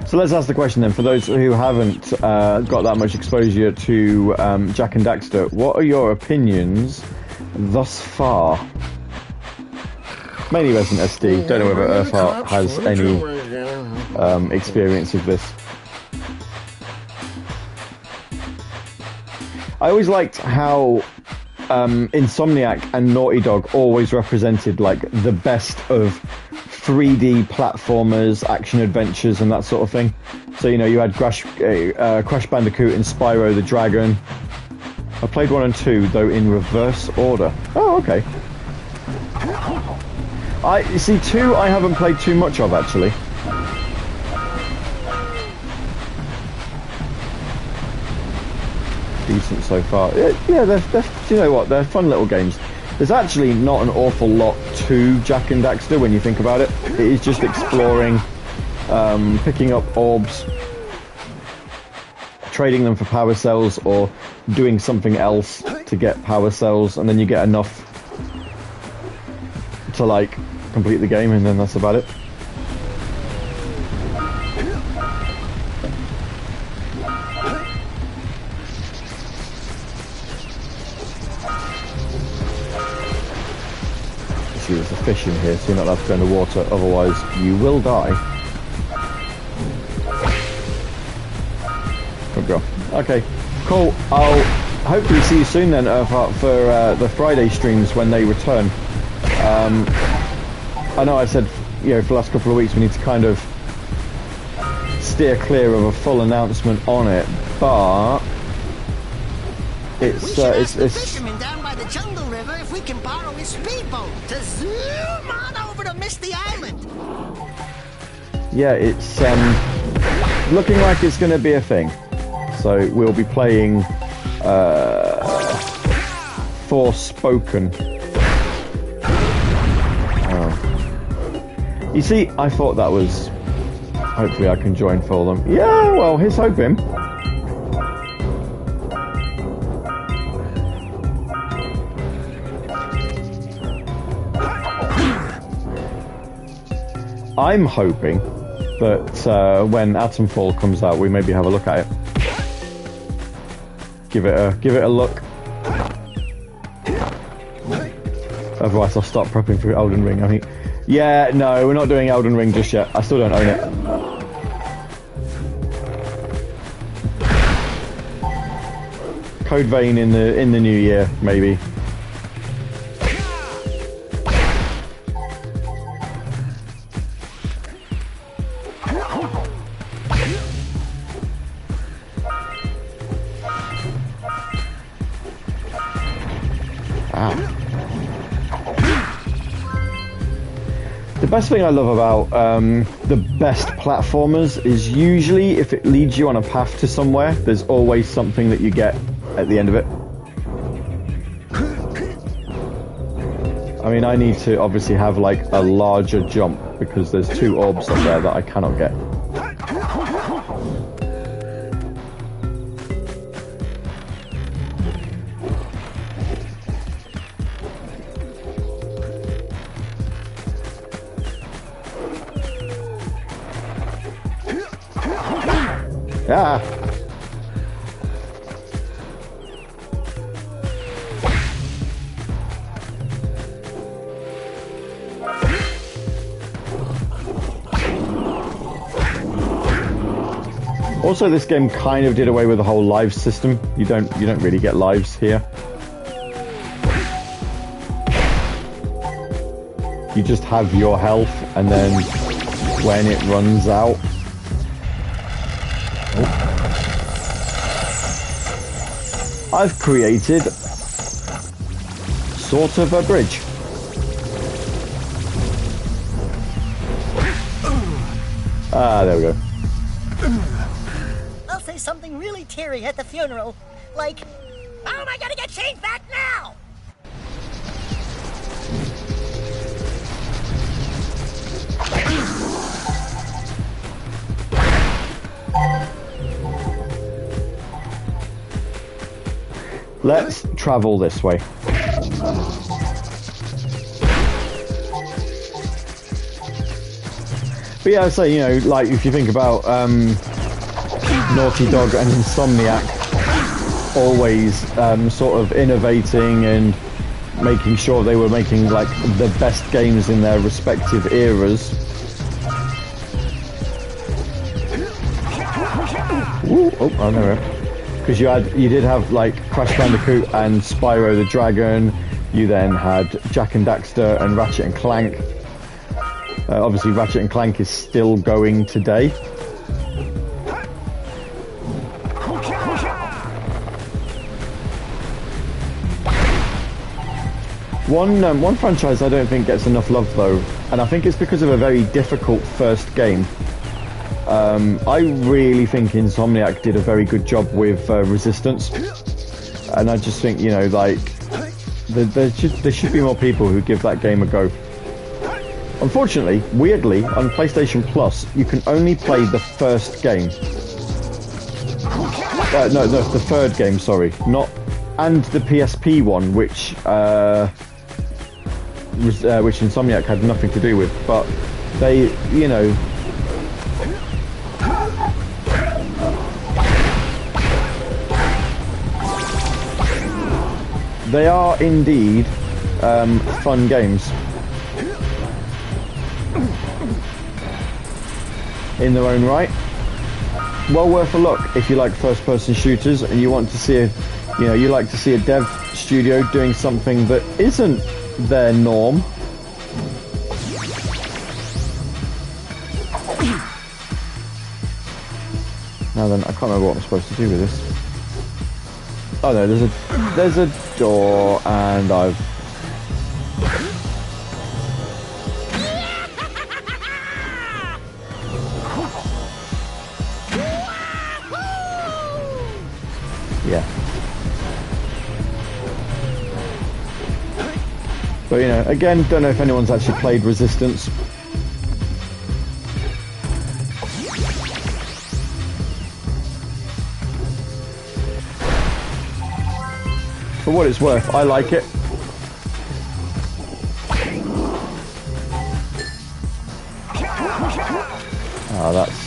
So let's ask the question then, for those who haven't got that much exposure to Jak and Daxter, what are your opinions thus far? Mainly Resident SD, don't know whether Earthheart has any experience of this. I always liked how Insomniac and Naughty Dog always represented like the best of 3D platformers, action adventures, and that sort of thing. So, you know, you had Crash Bandicoot and Spyro the Dragon. I played 1 and 2, though in reverse order. Oh, okay. You see, 2 I haven't played too much of, actually. Decent so far. Yeah, they're you know what, they're fun little games. There's actually not an awful lot to Jak and Daxter when you think about it. It is just exploring, picking up orbs, trading them for power cells, or doing something else to get power cells, and then you get enough to, like, complete the game, and then that's about it. There's a fish in here, so you're not allowed to go in the water, otherwise you will die. Good girl. Okay, cool. I'll hopefully see you soon then, Earthheart, for the Friday streams when they return. I know I said, you know, for the last couple of weeks we need to kind of steer clear of a full announcement on it, but it's fisherman down by the jungle river if we can borrow his speedboat to zoom on over to Misty Island. Yeah, it's looking like it's going to be a thing. So we'll be playing Forspoken. Oh. You see, I thought that was... Hopefully I can join for them. Yeah, well, here's hoping. I'm hoping that when Atomfall comes out, we maybe have a look at it. Give it a look. Otherwise, I'll start prepping for Elden Ring. I think. Yeah, no, we're not doing Elden Ring just yet. I still don't own it. Code Vein in the new year, maybe. The best thing I love about the best platformers is usually if it leads you on a path to somewhere, there's always something that you get at the end of it. I mean, I need to obviously have like a larger jump because there's 2 orbs up there that I cannot get. Ah. Also, this game kind of did away with the whole lives system. You don't really get lives here. You just have your health, and then when it runs out. I've created sort of a bridge. Ah, there we go. I'll say something really teary at the funeral. Like, oh, I gotta get changed back now! Let's travel this way. But yeah, so, you know, like, if you think about Naughty Dog and Insomniac always sort of innovating and making sure they were making, like, the best games in their respective eras. Ooh, oh, I know it. Because you did have like Crash Bandicoot and Spyro the Dragon. You then had Jak and Daxter and Ratchet and Clank. Obviously, Ratchet and Clank is still going today. One franchise I don't think gets enough love though, and I think it's because of a very difficult first game. I really think Insomniac did a very good job with Resistance, and I just think, you know, like there should be more people who give that game a go. Unfortunately, weirdly, on PlayStation Plus, you can only play the first game. No, the third game. Sorry, not, and the PSP one, which Insomniac had nothing to do with, but they, you know. They are indeed fun games in their own right. Well worth a look if you like first-person shooters and you want to see you like to see a dev studio doing something that isn't their norm. Now then, I can't remember what I'm supposed to do with this. Oh no, there's a door, and I've... Yeah. But, you know, again, don't know if anyone's actually played Resistance. For what it's worth, I like it. Ah, that's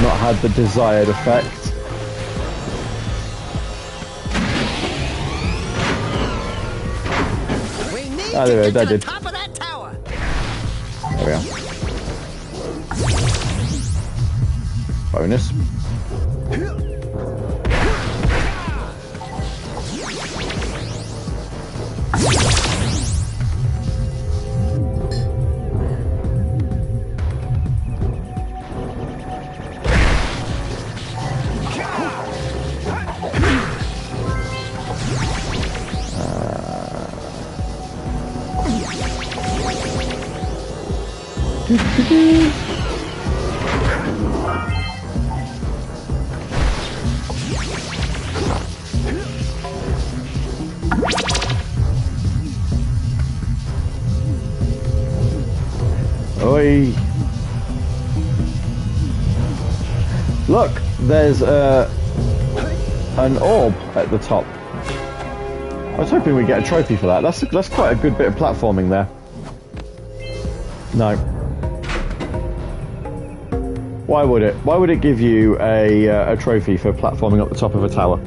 not had the desired effect. Ah, there we did. Top of that tower. There we are. Bonus. Oi! Look, there's an orb at the top. I was hoping we'd get a trophy for that. That's quite a good bit of platforming there. No. Why would it? Why would it give you a trophy for platforming up the top of a tower?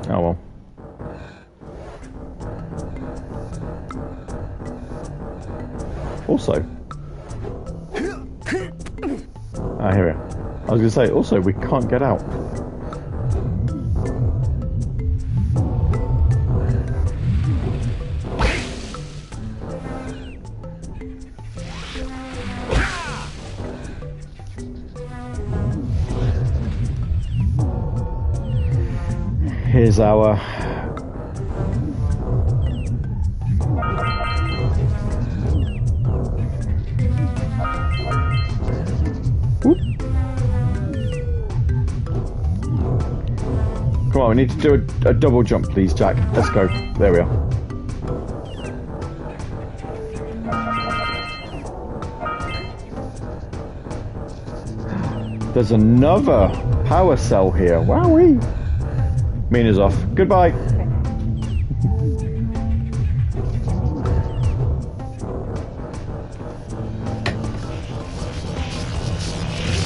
Oh well. Also, here we are. I was going to say, also, we can't get out. Here's our Come on, we need to do a double jump, please, Jack. Let's go. There we are. There's another power cell here. Wowee! Mina's off. Goodbye.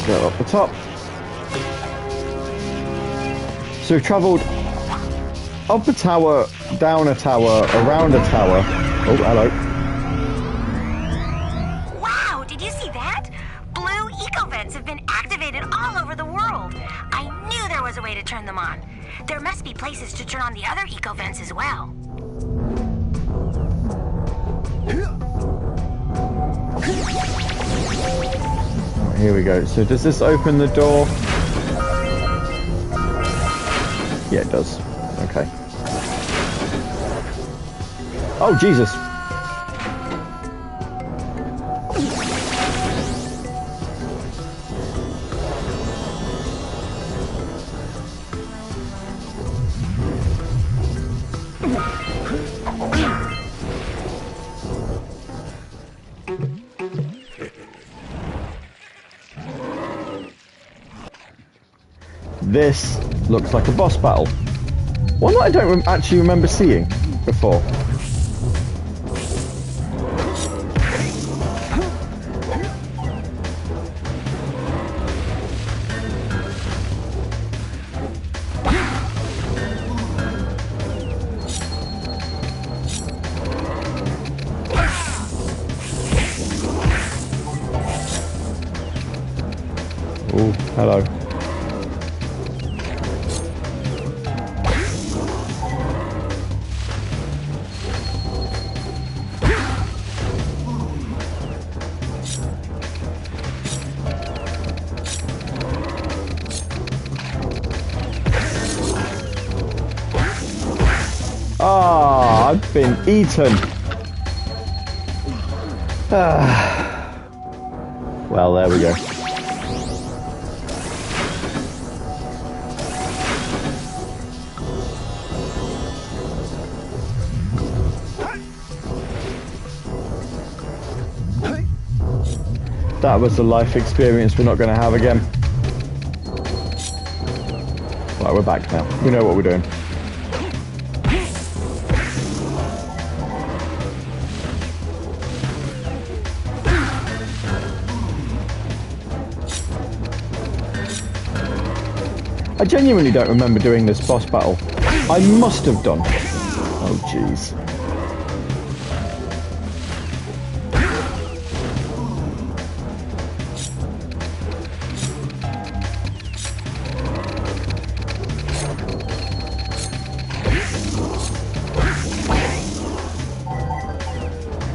Go up the top. So we've travelled up a tower, down a tower, around a tower. Oh, hello. Wow, did you see that? Blue eco-vents have been activated all over the world. I knew there was a way to turn them on. There must be places to turn on the other eco-vents as well. Here we go. So does this open the door? Yeah, it does. Okay. Oh, Jesus. This looks like a boss battle. One that I don't actually remember seeing before. Oh, hello. Ah, I've been eaten. Ah. Well, there we go. That was a life experience we're not going to have again. Right, we're back now. We know what we're doing. I genuinely don't remember doing this boss battle. I must have done. Oh, jeez.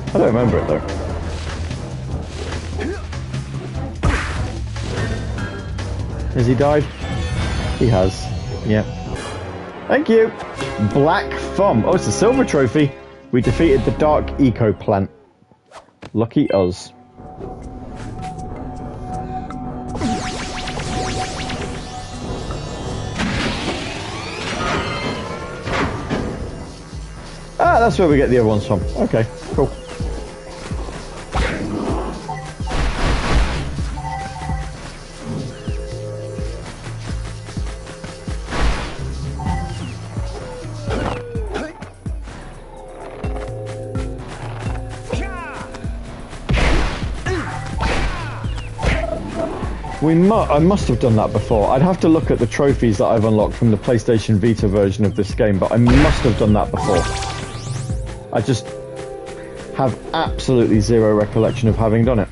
I don't remember it, though. Has he died? He has. Yeah. Thank you. Black Thumb. Oh, it's a silver trophy. We defeated the Dark Eco Plant. Lucky us. Ah, that's where we get the other ones from. Okay, cool. I must have done that before. I'd have to look at the trophies that I've unlocked from the PlayStation Vita version of this game, but I must have done that before. I just have absolutely zero recollection of having done it.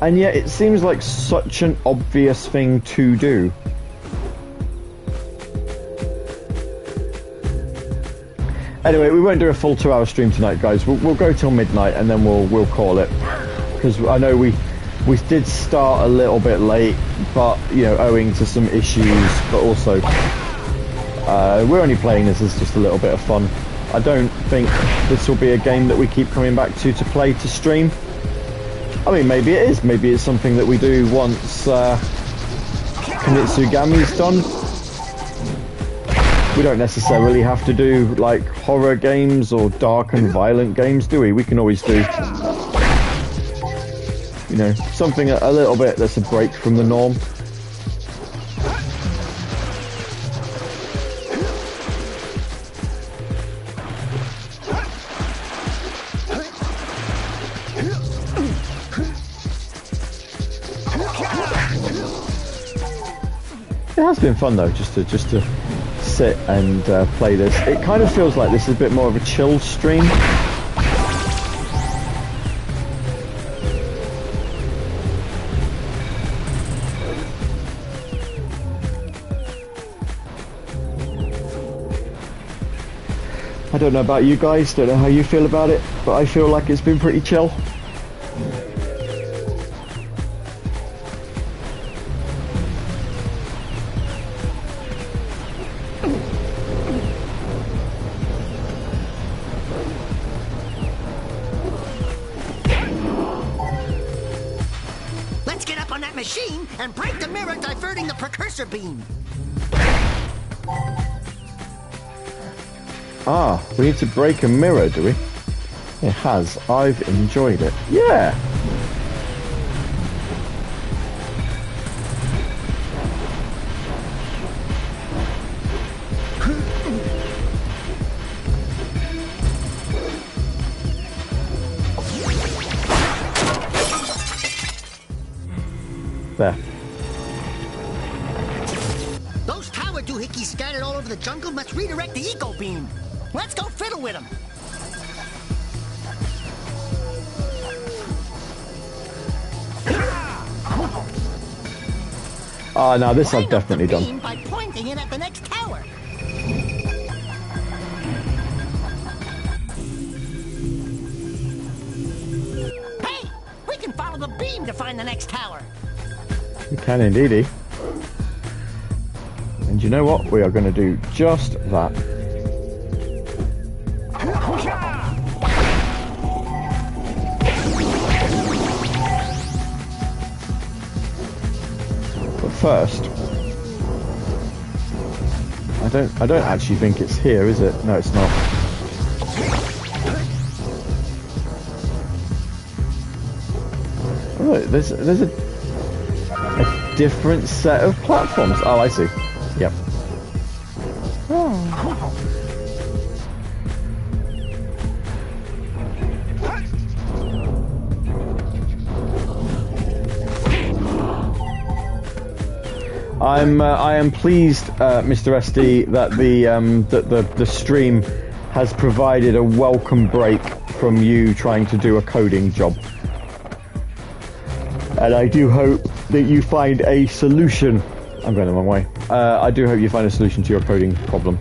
And yet it seems like such an obvious thing to do. Anyway, we won't do a full 2-hour stream tonight, guys. We'll go till midnight and then we'll call it. Because I know we did start a little bit late, but you know, owing to some issues, but also we're only playing this as just a little bit of fun. I don't think this will be a game that we keep coming back to play to stream. I mean, maybe it is. Maybe it's something that we do once Kanitsugami's done. We don't necessarily have to do like horror games or dark and violent games, do we? We can always do, you know, something a little bit that's a break from the norm. It has been fun though, just to sit and play this. It kind of feels like this is a bit more of a chill stream. I don't know about you guys, don't know how you feel about it, but I feel like it's been pretty chill. Let's get up on that machine and break the mirror diverting the precursor beam. Ah, we need to break a mirror, do we? It has. I've enjoyed it. Yeah! There. Those tower doohickeys scattered all over the jungle must redirect the eco beam. Let's go fiddle with them. Ah, now this I've definitely done. By pointing it at the next tower. Hey, we can follow the beam to find the next tower. You can indeedy. And you know what? We are going to do just that. But first, I don't actually think it's here, is it? No, it's not. Oh, there's a different set of platforms. Oh, I see. Yep. I am pleased, Mr. SD, that the stream has provided a welcome break from you trying to do a coding job. And I do hope that you find a solution. I'm going the wrong way. I do hope you find a solution to your coding problem.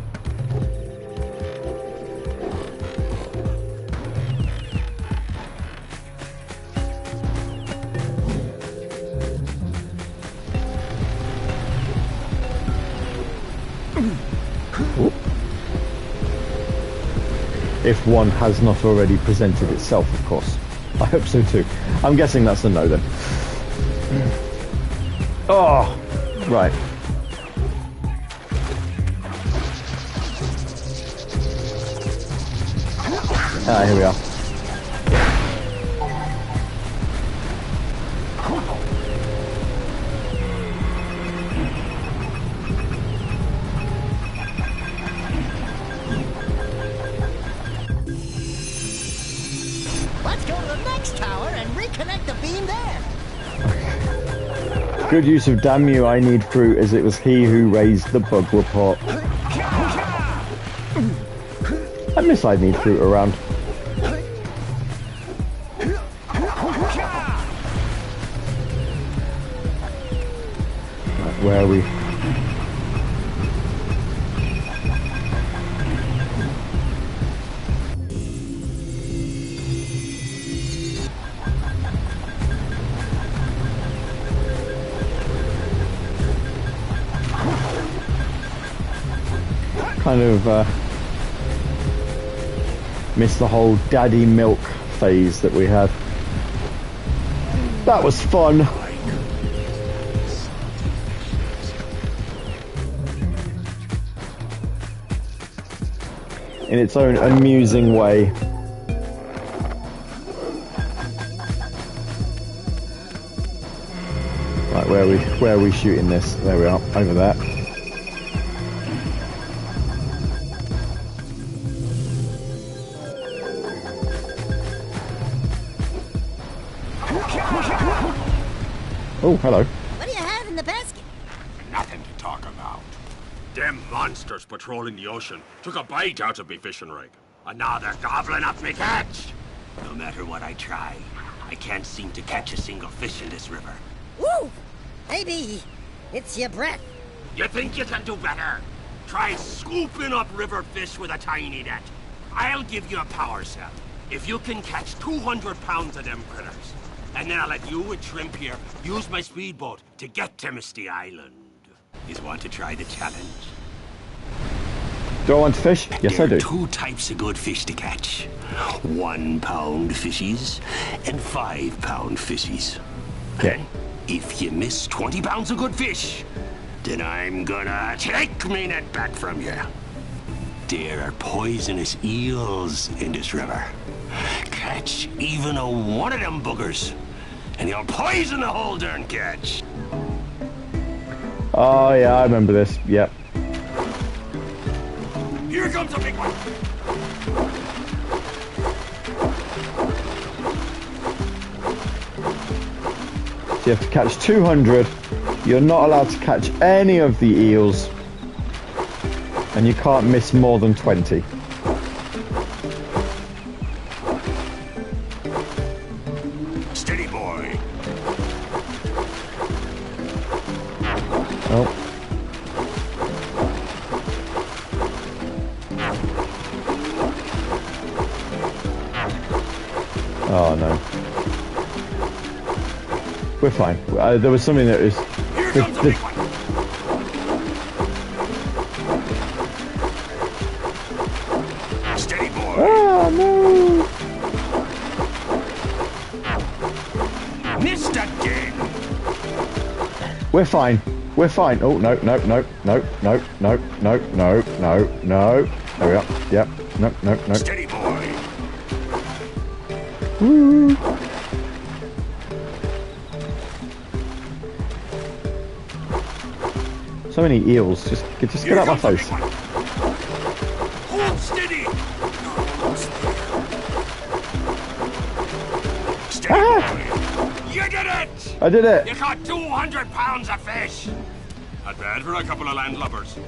If one has not already presented itself, of course. I hope so too. I'm guessing that's a no then. Oh, right. Ah, here we are. Let's go to the next tower and reconnect the beam there. Good use of damn you, I need fruit, as it was he who raised the bug report. I miss I need fruit around. Right, where are we? Kind of missed the whole daddy milk phase that we had. That was fun. In its own amusing way. Right, where are we shooting this? There we are, over there. Oh, hello. What do you have in the basket? Nothing to talk about. Them monsters patrolling the ocean took a bite out of me fishing rig. And now they're gobbling up me catch. No matter what I try, I can't seem to catch a single fish in this river. Woo! Maybe it's your breath. You think you can do better? Try scooping up river fish with a tiny net. I'll give you a power cell if you can catch 200 pounds of them critters. And then I'll let you and Shrimp here use my speedboat to get to Misty Island. You want to try the challenge? Do I want to fish? Yes, I do. There are two types of good fish to catch. 1 pound fishies and 5 pound fishies. Okay. If you miss 20 pounds of good fish, then I'm gonna take me net back from you. There are poisonous eels in this river. Catch even one of them boogers, and you'll poison the whole darn catch. Oh yeah, I remember this. Yep. Here comes a big one. So you have to catch 200. You're not allowed to catch any of the eels. And you can't miss more than 20. Steady, boy. Oh. Oh no. We're fine. There was something that was... Steady, boy. Oh no! Missed again. We're fine. We're fine. Oh no, no, no, no, no, no, no, no, no, no. There we are. Yep. No, no, no. Steady, boy. Woo. So many eels. Just get out my face. Hold steady. Steady, boy. You did it. I did it. You caught 200 pounds of fish. Not bad for a couple of landlubbers.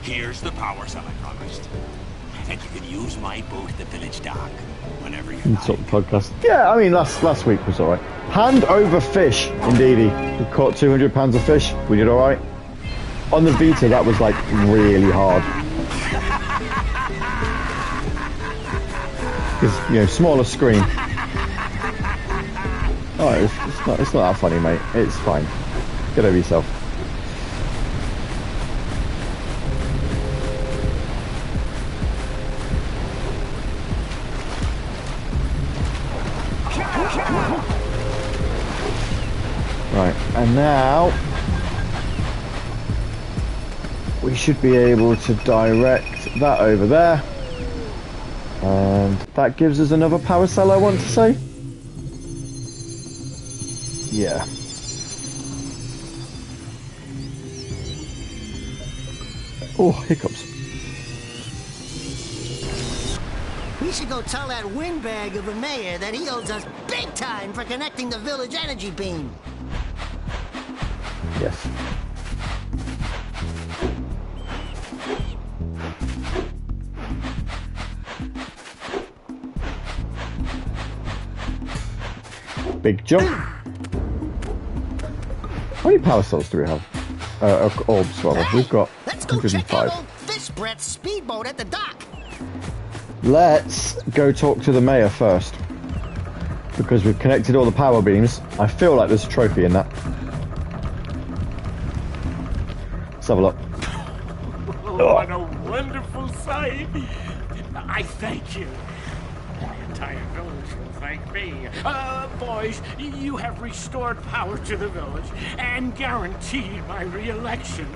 Here's the power cell I promised. And you can use my boat at the village dock whenever you like. Sort of podcast. Yeah, I mean last week was alright. Hand over fish, indeedy. We caught 200 pounds of fish. We did alright. On the Vita, that was like really hard. Because, you know, smaller screen. Oh, it's not that funny, mate. It's fine. Get over yourself. Right, and now we should be able to direct that over there. And that gives us another power cell, I want to say. Yeah. Oh, hiccups. We should go tell that windbag of a mayor that he owes us big time for connecting the village energy beam. Yes. Big jump. How many power cells do we have? Orbs, rather. We've got Let's go check out 105. old Fish Breath's speedboat at the dock. Let's go talk to the mayor first. Because we've connected all the power beams. I feel like there's a trophy in that. Let's have a look. Oh, what a wonderful sight. I thank you. The entire village will thank like me. Boys, you have restored power to the village and guaranteed my re-election.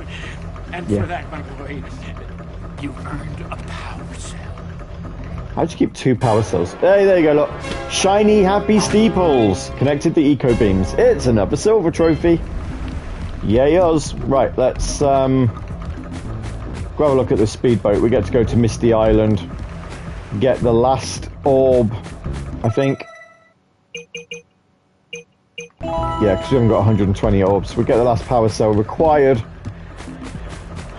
And Yeah. for that, my boy, you've earned a power cell. How'd you keep 2 power cells? Hey, there you go, look. Shiny, happy steeples. Connected to eco beams. It's another silver trophy. Yay us. Right, let's go have a look at the speedboat. We get to go to Misty Island. Get the last orb, I think. Yeah, because we haven't got 120 orbs. We get the last power cell required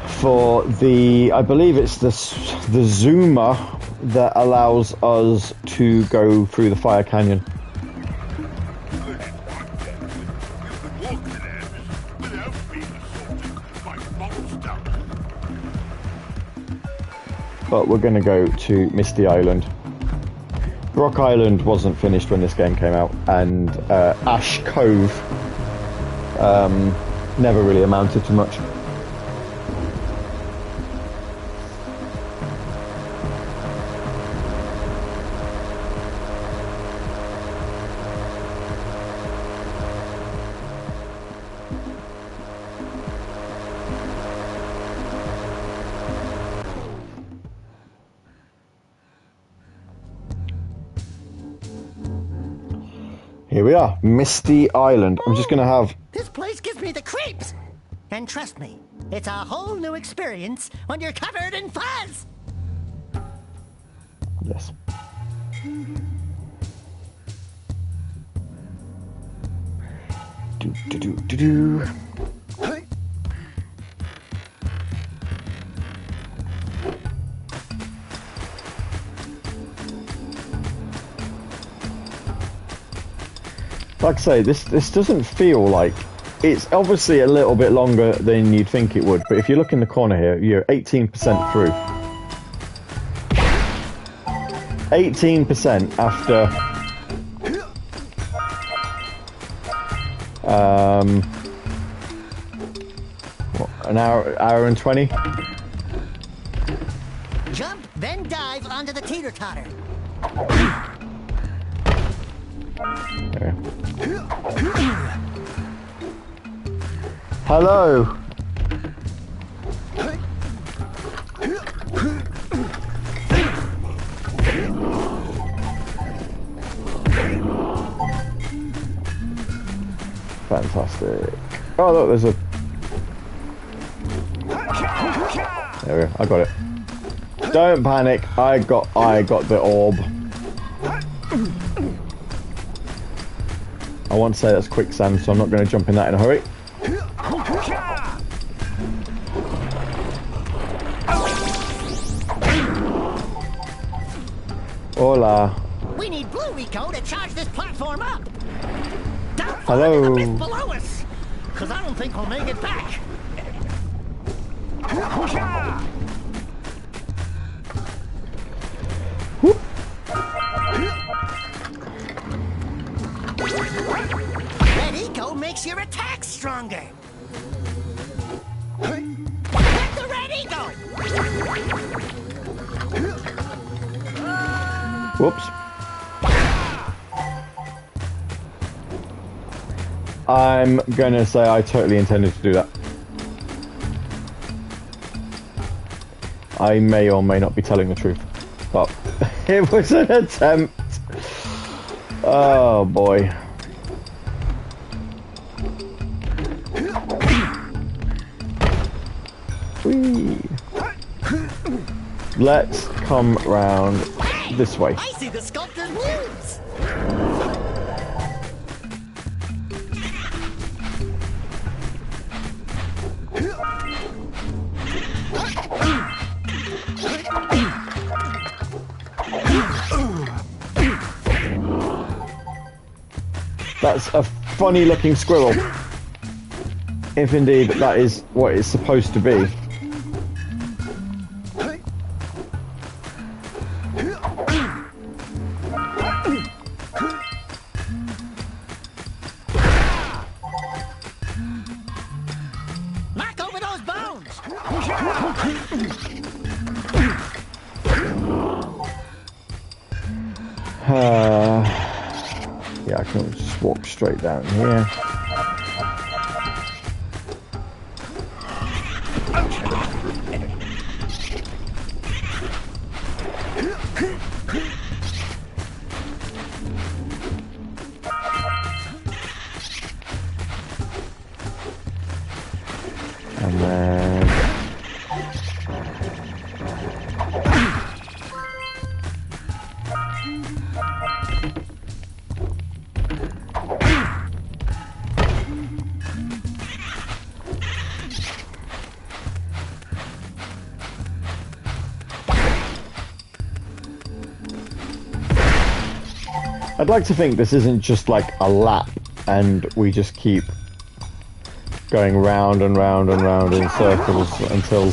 for the, I believe it's the zoomer that allows us to go through the fire canyon. But we're going to go to Misty Island. Rock Island wasn't finished when this game came out, and Ash Cove never really amounted to much. Here we are, Misty Island. I'm just going to have... This place gives me the creeps! And trust me, it's a whole new experience when you're covered in fuzz! Yes. Do. Like I say, this doesn't feel like... It's obviously a little bit longer than you'd think it would, but if you look in the corner here, you're 18% through. 18% after... what, an hour and 20? Jump, then dive onto the teeter-totter. There. Hello. Fantastic. Oh look, there's a... There we go, I got it. Don't panic, I got the orb. I want to say that's quicksand, so I'm not going to jump in that in a hurry. Hola. We need Blue Eco to charge this platform up. Don't fall Hello. into the mist below us, because I don't think we'll make it back. Red Eco makes your attack stronger. Get the Red Eco! Whoops. I'm gonna say I totally intended to do that. I may or may not be telling the truth, but it was an attempt. Oh boy. Whee. Let's come round this way. I see the sculptor's moves! That's a funny looking squirrel. If indeed that is what it's supposed to be. Knock over those bones! Yeah, I can just walk straight down here. And then... I'd like to think this isn't just like a lap and we just keep going round and round and round in circles until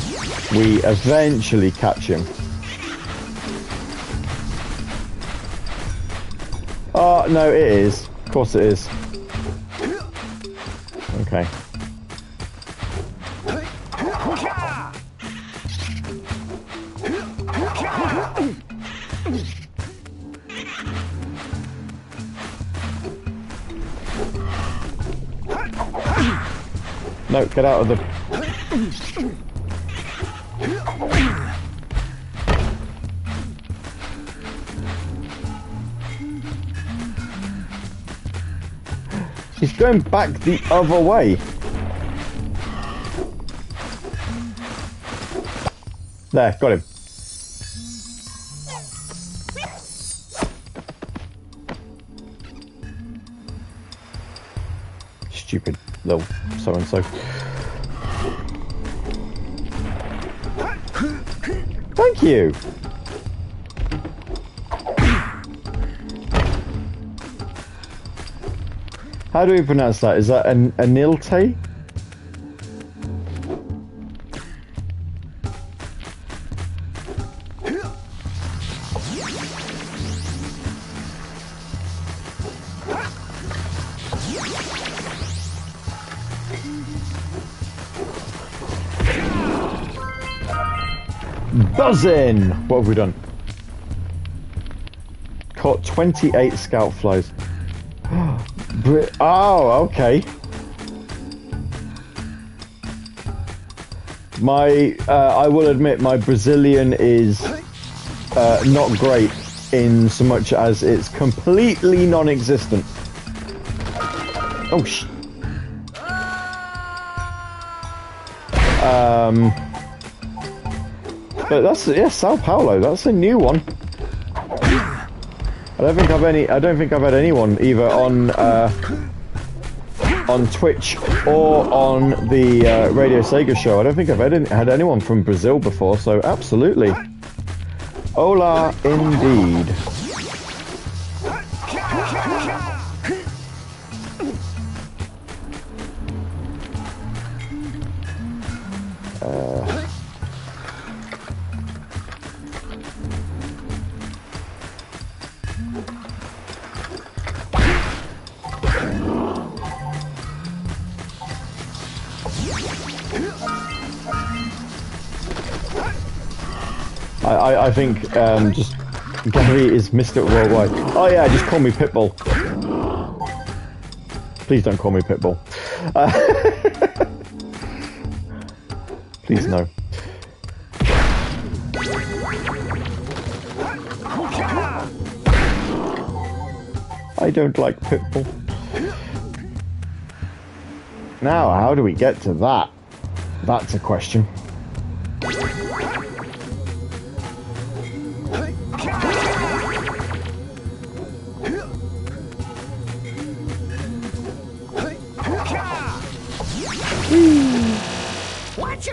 we eventually catch him. Oh, no, it is. Of course it is. Okay. No, get out of the... He's going back the other way. There, got him. Stupid little so-and-so. Thank you! How do we pronounce that? Is that an anilte? Buzzing! What have we done? Caught 28 scout flies. Oh, okay. I will admit my Brazilian is not great in so much as it's completely non-existent. Oh, but that's, yeah, Sao Paulo, that's a new one. I don't think I've had anyone either on Twitch or on the Radio Sega show. I don't think I've had anyone from Brazil before, so absolutely. Hola, indeed. I think just Gary is Mr. Worldwide. Oh yeah, just call me Pitbull. Please don't call me Pitbull. Please no. I don't like Pitbull. Now, how do we get to that? That's a question.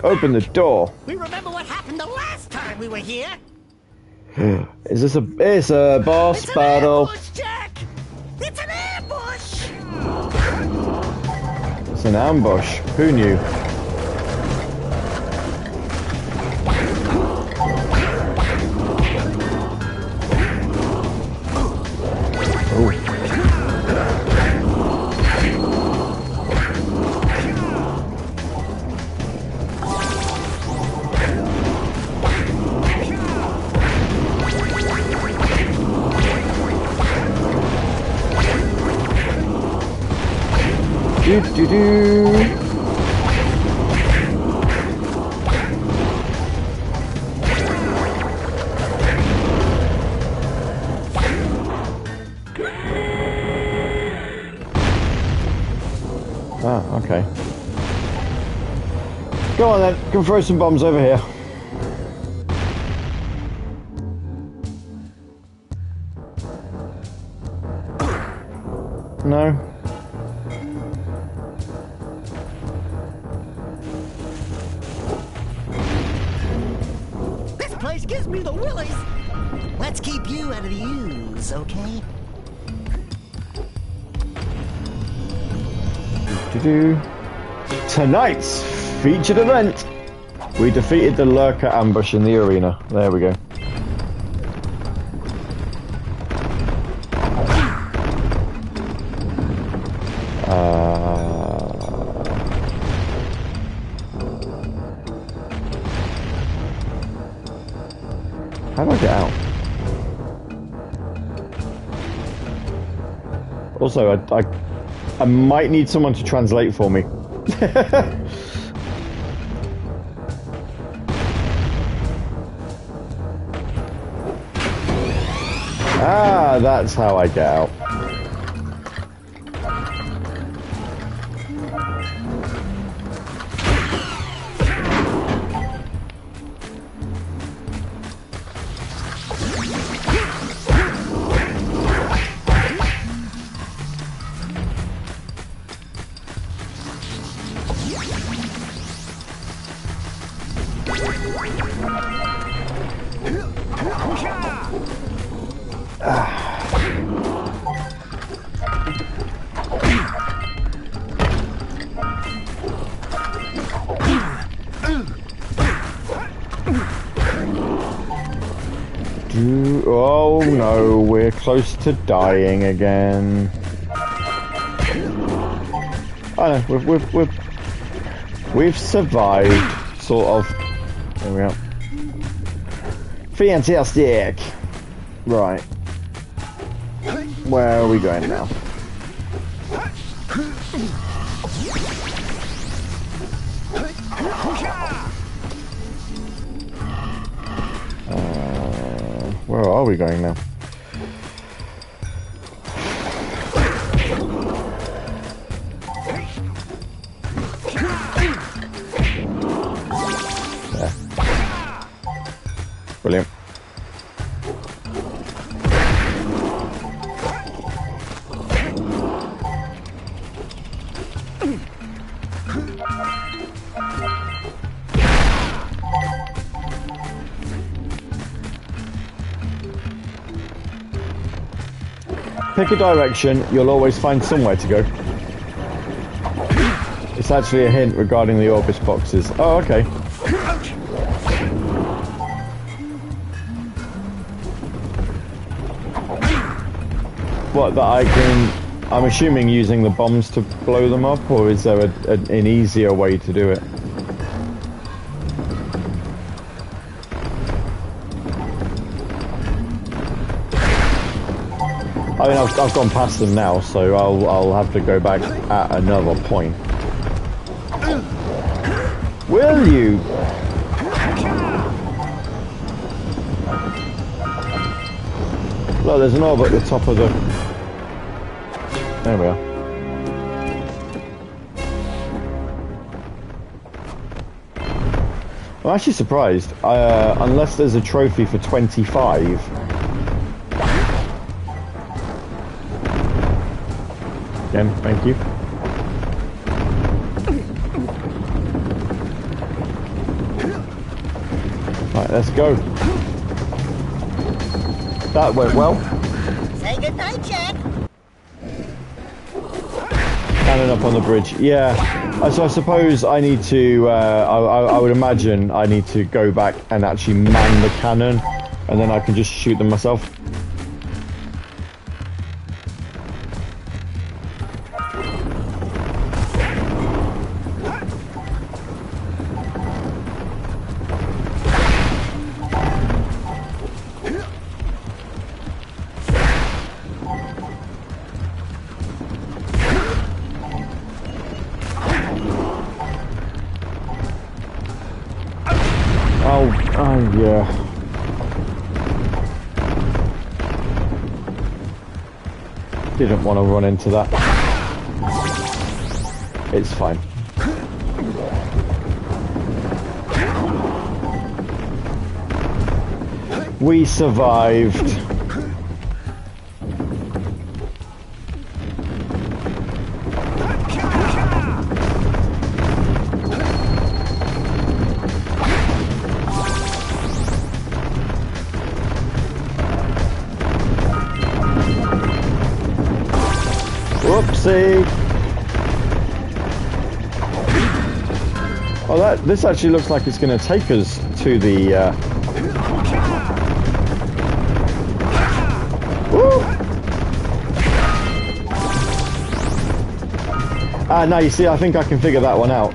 Open the door. We remember what happened the last time we were here. Is this a... It's a boss battle. Ambush, Jack! It's an ambush! It's an ambush. Who knew? Do do do. Ah, okay. Go on then, can throw some bombs over here. No. This place gives me the willies. Let's keep you out of the ooze, okay? Tonight's featured event. We defeated the lurker ambush in the arena. There we go. How do I get out? Also, I might need someone to translate for me. Ah, that's how I get out. Oh no, we're close to dying again. Oh no, we've survived, sort of. There we go. Fantastic. Right. Where are we going now? Where are we going now? There. Brilliant. Pick a direction, you'll always find somewhere to go. It's actually a hint regarding the Orbis boxes. Oh, okay. What, that I can... I'm assuming using the bombs to blow them up, or is there an easier way to do it? I mean, I've gone past them now, so I'll have to go back at another point. Will you? Look, there's an orb at the top of the... There we are. I'm actually surprised. Unless there's a trophy for 25... Again, thank you. Right, let's go. That went well. Say goodnight, Jak. Cannon up on the bridge. Yeah. So I suppose I need to. I would imagine I need to go back and actually man the cannon, and then I can just shoot them myself. Didn't want to run into that. It's fine. We survived. Whoopsie! Oh, this actually looks like it's going to take us to the. Woo! Now you see, I think I can figure that one out.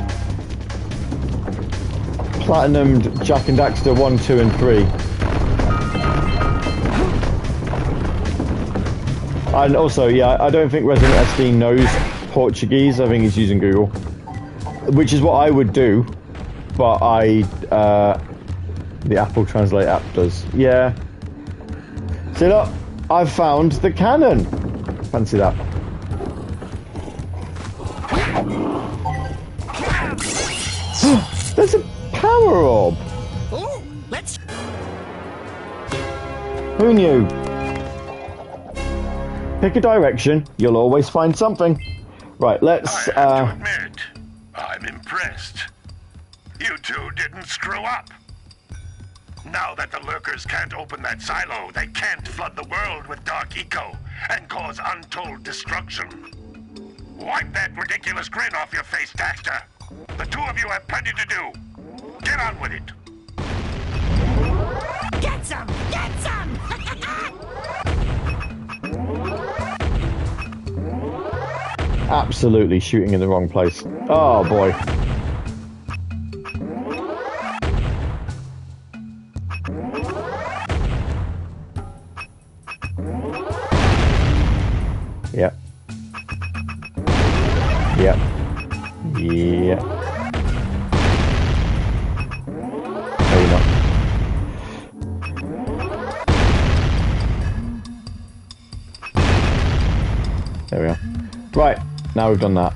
Platinumed Jak and Daxter 1, 2, and 3. And also, yeah, I don't think Resident SD knows Portuguese. I think he's using Google, which is what I would do, but the Apple Translate app does. Yeah. See, look, I've found the cannon. Fancy that. There's a power orb. Oh, let's. Who knew? Pick a direction, you'll always find something. Right, let's. I have to admit, I'm impressed. You two didn't screw up. Now that the lurkers can't open that silo, they can't flood the world with dark eco and cause untold destruction. Wipe that ridiculous grin off your face, Daxter. The two of you have plenty to do. Get on with it. Get some! Get some! Absolutely shooting in the wrong place. Oh boy. Yep. Yep. Yep. No, you're not. There we are. Right, now we've done that.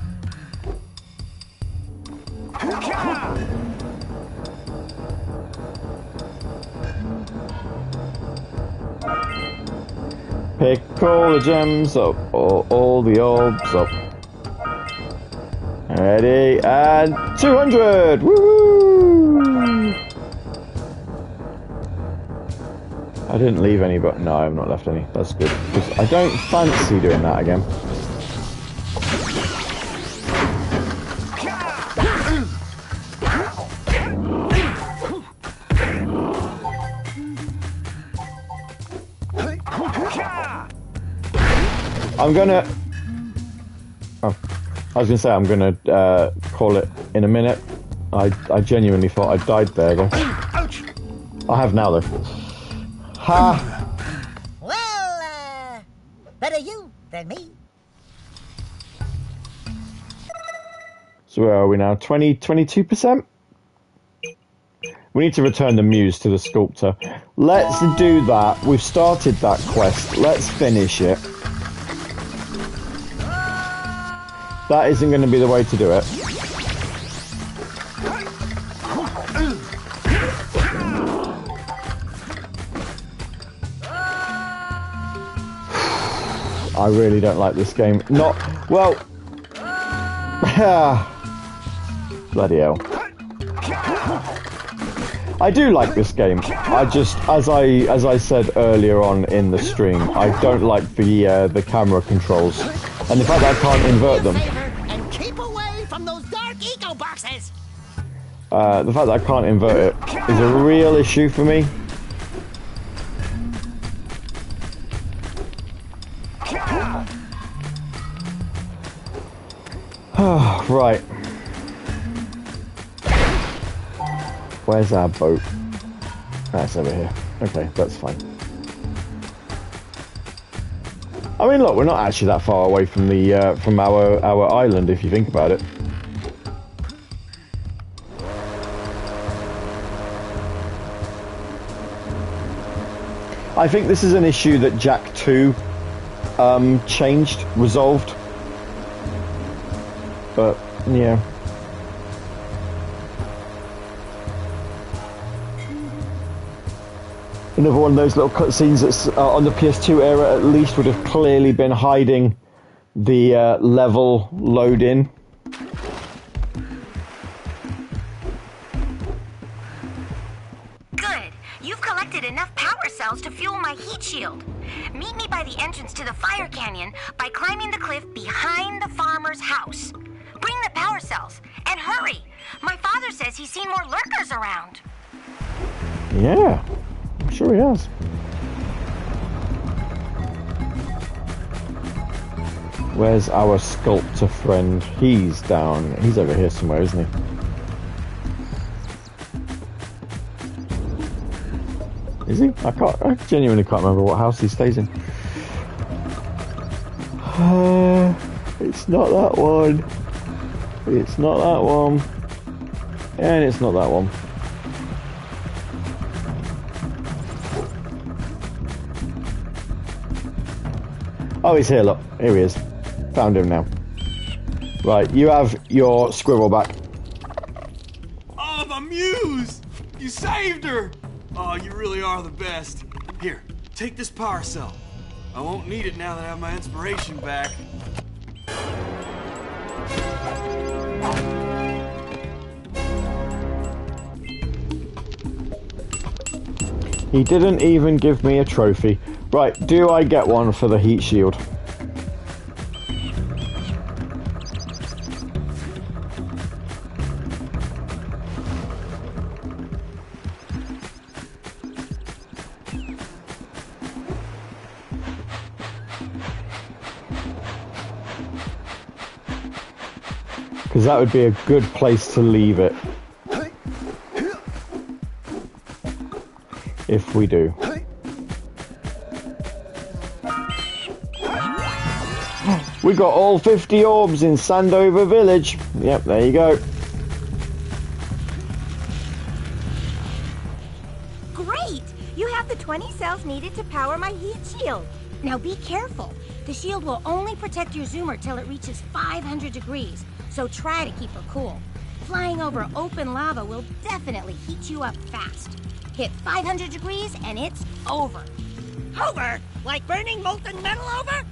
Pick all the gems up, all the orbs up. Ready, and 200! Woohoo! I didn't leave any, but no, I have not left any. That's good, because I don't fancy doing that again. I'm gonna. Oh, I was gonna say I'm gonna call it in a minute. I genuinely thought I died there, though. I have now, though. Ha! Well, better you than me. So where are we now? 22%? We need to return the muse to the sculptor. Let's do that. We've started that quest. Let's finish it. That isn't going to be the way to do it. I really don't like this game. Not well. Bloody hell. I do like this game. I just, as I said earlier on in the stream, I don't like the camera controls, and the fact that I can't invert them. And keep away from those dark eco boxes. The fact that I can't invert it is a real issue for me. Right. Where's our boat? That's over here. Okay, that's fine. I mean, look, we're not actually that far away from the from our island, if you think about it. I think this is an issue that Jak 2 changed, resolved. But yeah. Another one of those little cutscenes that's on the PS2 era at least would have clearly been hiding the level load in. Good. You've collected enough power cells to fuel my heat shield. Meet me by the entrance to the fire canyon by climbing the cliff behind the farmer's house. Bring the power cells, and hurry! My father says he's seen more lurkers around. Yeah. Sure he has. Where's our sculptor friend? He's down. He's over here somewhere, isn't he? Is he? I genuinely can't remember what house he stays in. It's not that one. It's not that one. And it's not that one. Oh, he's here, look. Here he is. Found him now. Right, you have your squirrel back. Oh, the muse! You saved her! Oh, you really are the best. Here, take this power cell. I won't need it now that I have my inspiration back. He didn't even give me a trophy. Right, do I get one for the heat shield? Because that would be a good place to leave it. If we do. We got all 50 orbs in Sandover Village. Yep, there you go. Great! You have the 20 cells needed to power my heat shield. Now be careful. The shield will only protect your zoomer till it reaches 500 degrees, so try to keep her cool. Flying over open lava will definitely heat you up fast. Hit 500 degrees and it's over. Over? Like burning molten metal over?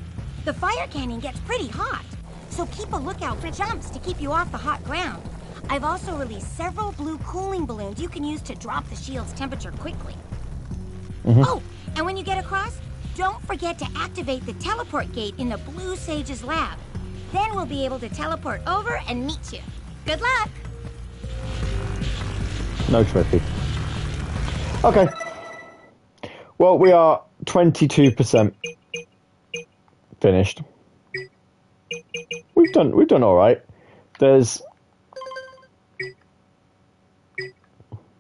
The fire canyon gets pretty hot, so keep a lookout for jumps to keep you off the hot ground. I've also released several blue cooling balloons you can use to drop the shield's temperature quickly. Oh, and when you get across, don't forget to activate the teleport gate in the Blue Sage's lab. Then we'll be able to teleport over and meet you. Good luck! No trophy. Okay. Well, we are 22% finished. We've done all right.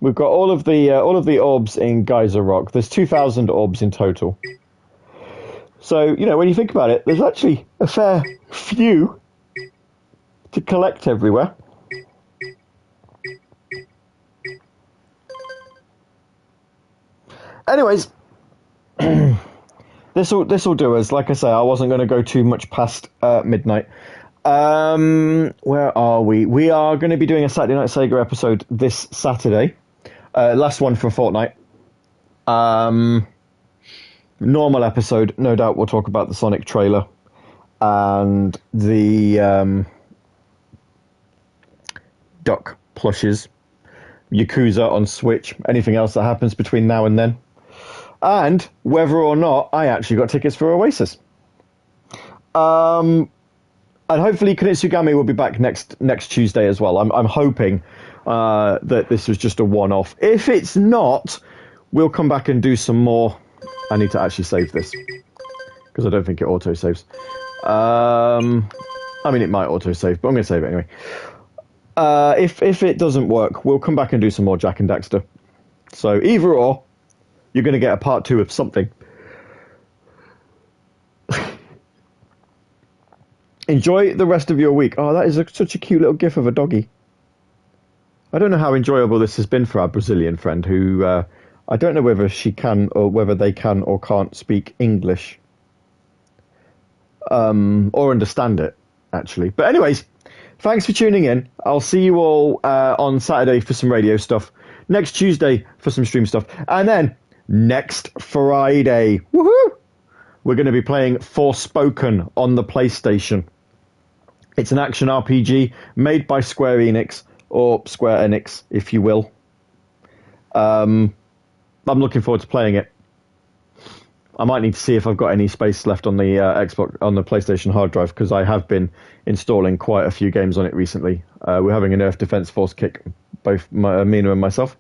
We've got all of the orbs in Geyser Rock. There's 2,000 orbs in total. So, you know, when you think about it, there's actually a fair few to collect everywhere. Anyways, this will do us. Like I say, I wasn't going to go too much past midnight. Where are we? We are going to be doing a Saturday Night Sega episode this Saturday. Last one for a fortnight. Normal episode, no doubt we'll talk about the Sonic trailer and the Duck plushes, Yakuza on Switch, anything else that happens between now and then, and whether or not I actually got tickets for Oasis. And hopefully Kunitsugami will be back next Tuesday as well. I'm hoping that this was just a one-off. If it's not, we'll come back and do some more. I need to actually save this because I don't think it auto-saves. I mean, it might auto-save, but I'm going to save it anyway. If it doesn't work, we'll come back and do some more Jak and Daxter. So either or, you're going to get a part 2 of something. Enjoy the rest of your week. Oh, that is such a cute little gif of a doggy. I don't know how enjoyable this has been for our Brazilian friend who... I don't know whether she can or whether they can or can't speak English. or understand it, actually. But anyways, thanks for tuning in. I'll see you all on Saturday for some radio stuff, next Tuesday for some stream stuff, and then next Friday, woohoo, we're going to be playing Forspoken on the PlayStation. It's an action RPG made by Square Enix, or Square Enix, if you will. I'm looking forward to playing it. I might need to see if I've got any space left on the Xbox, on the PlayStation hard drive, because I have been installing quite a few games on it recently. We're having an Earth Defense Force kick, both Mina and myself.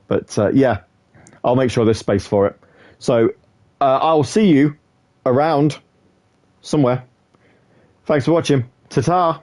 But yeah, I'll make sure there's space for it. So I'll see you around somewhere. Thanks for watching. Ta-ta!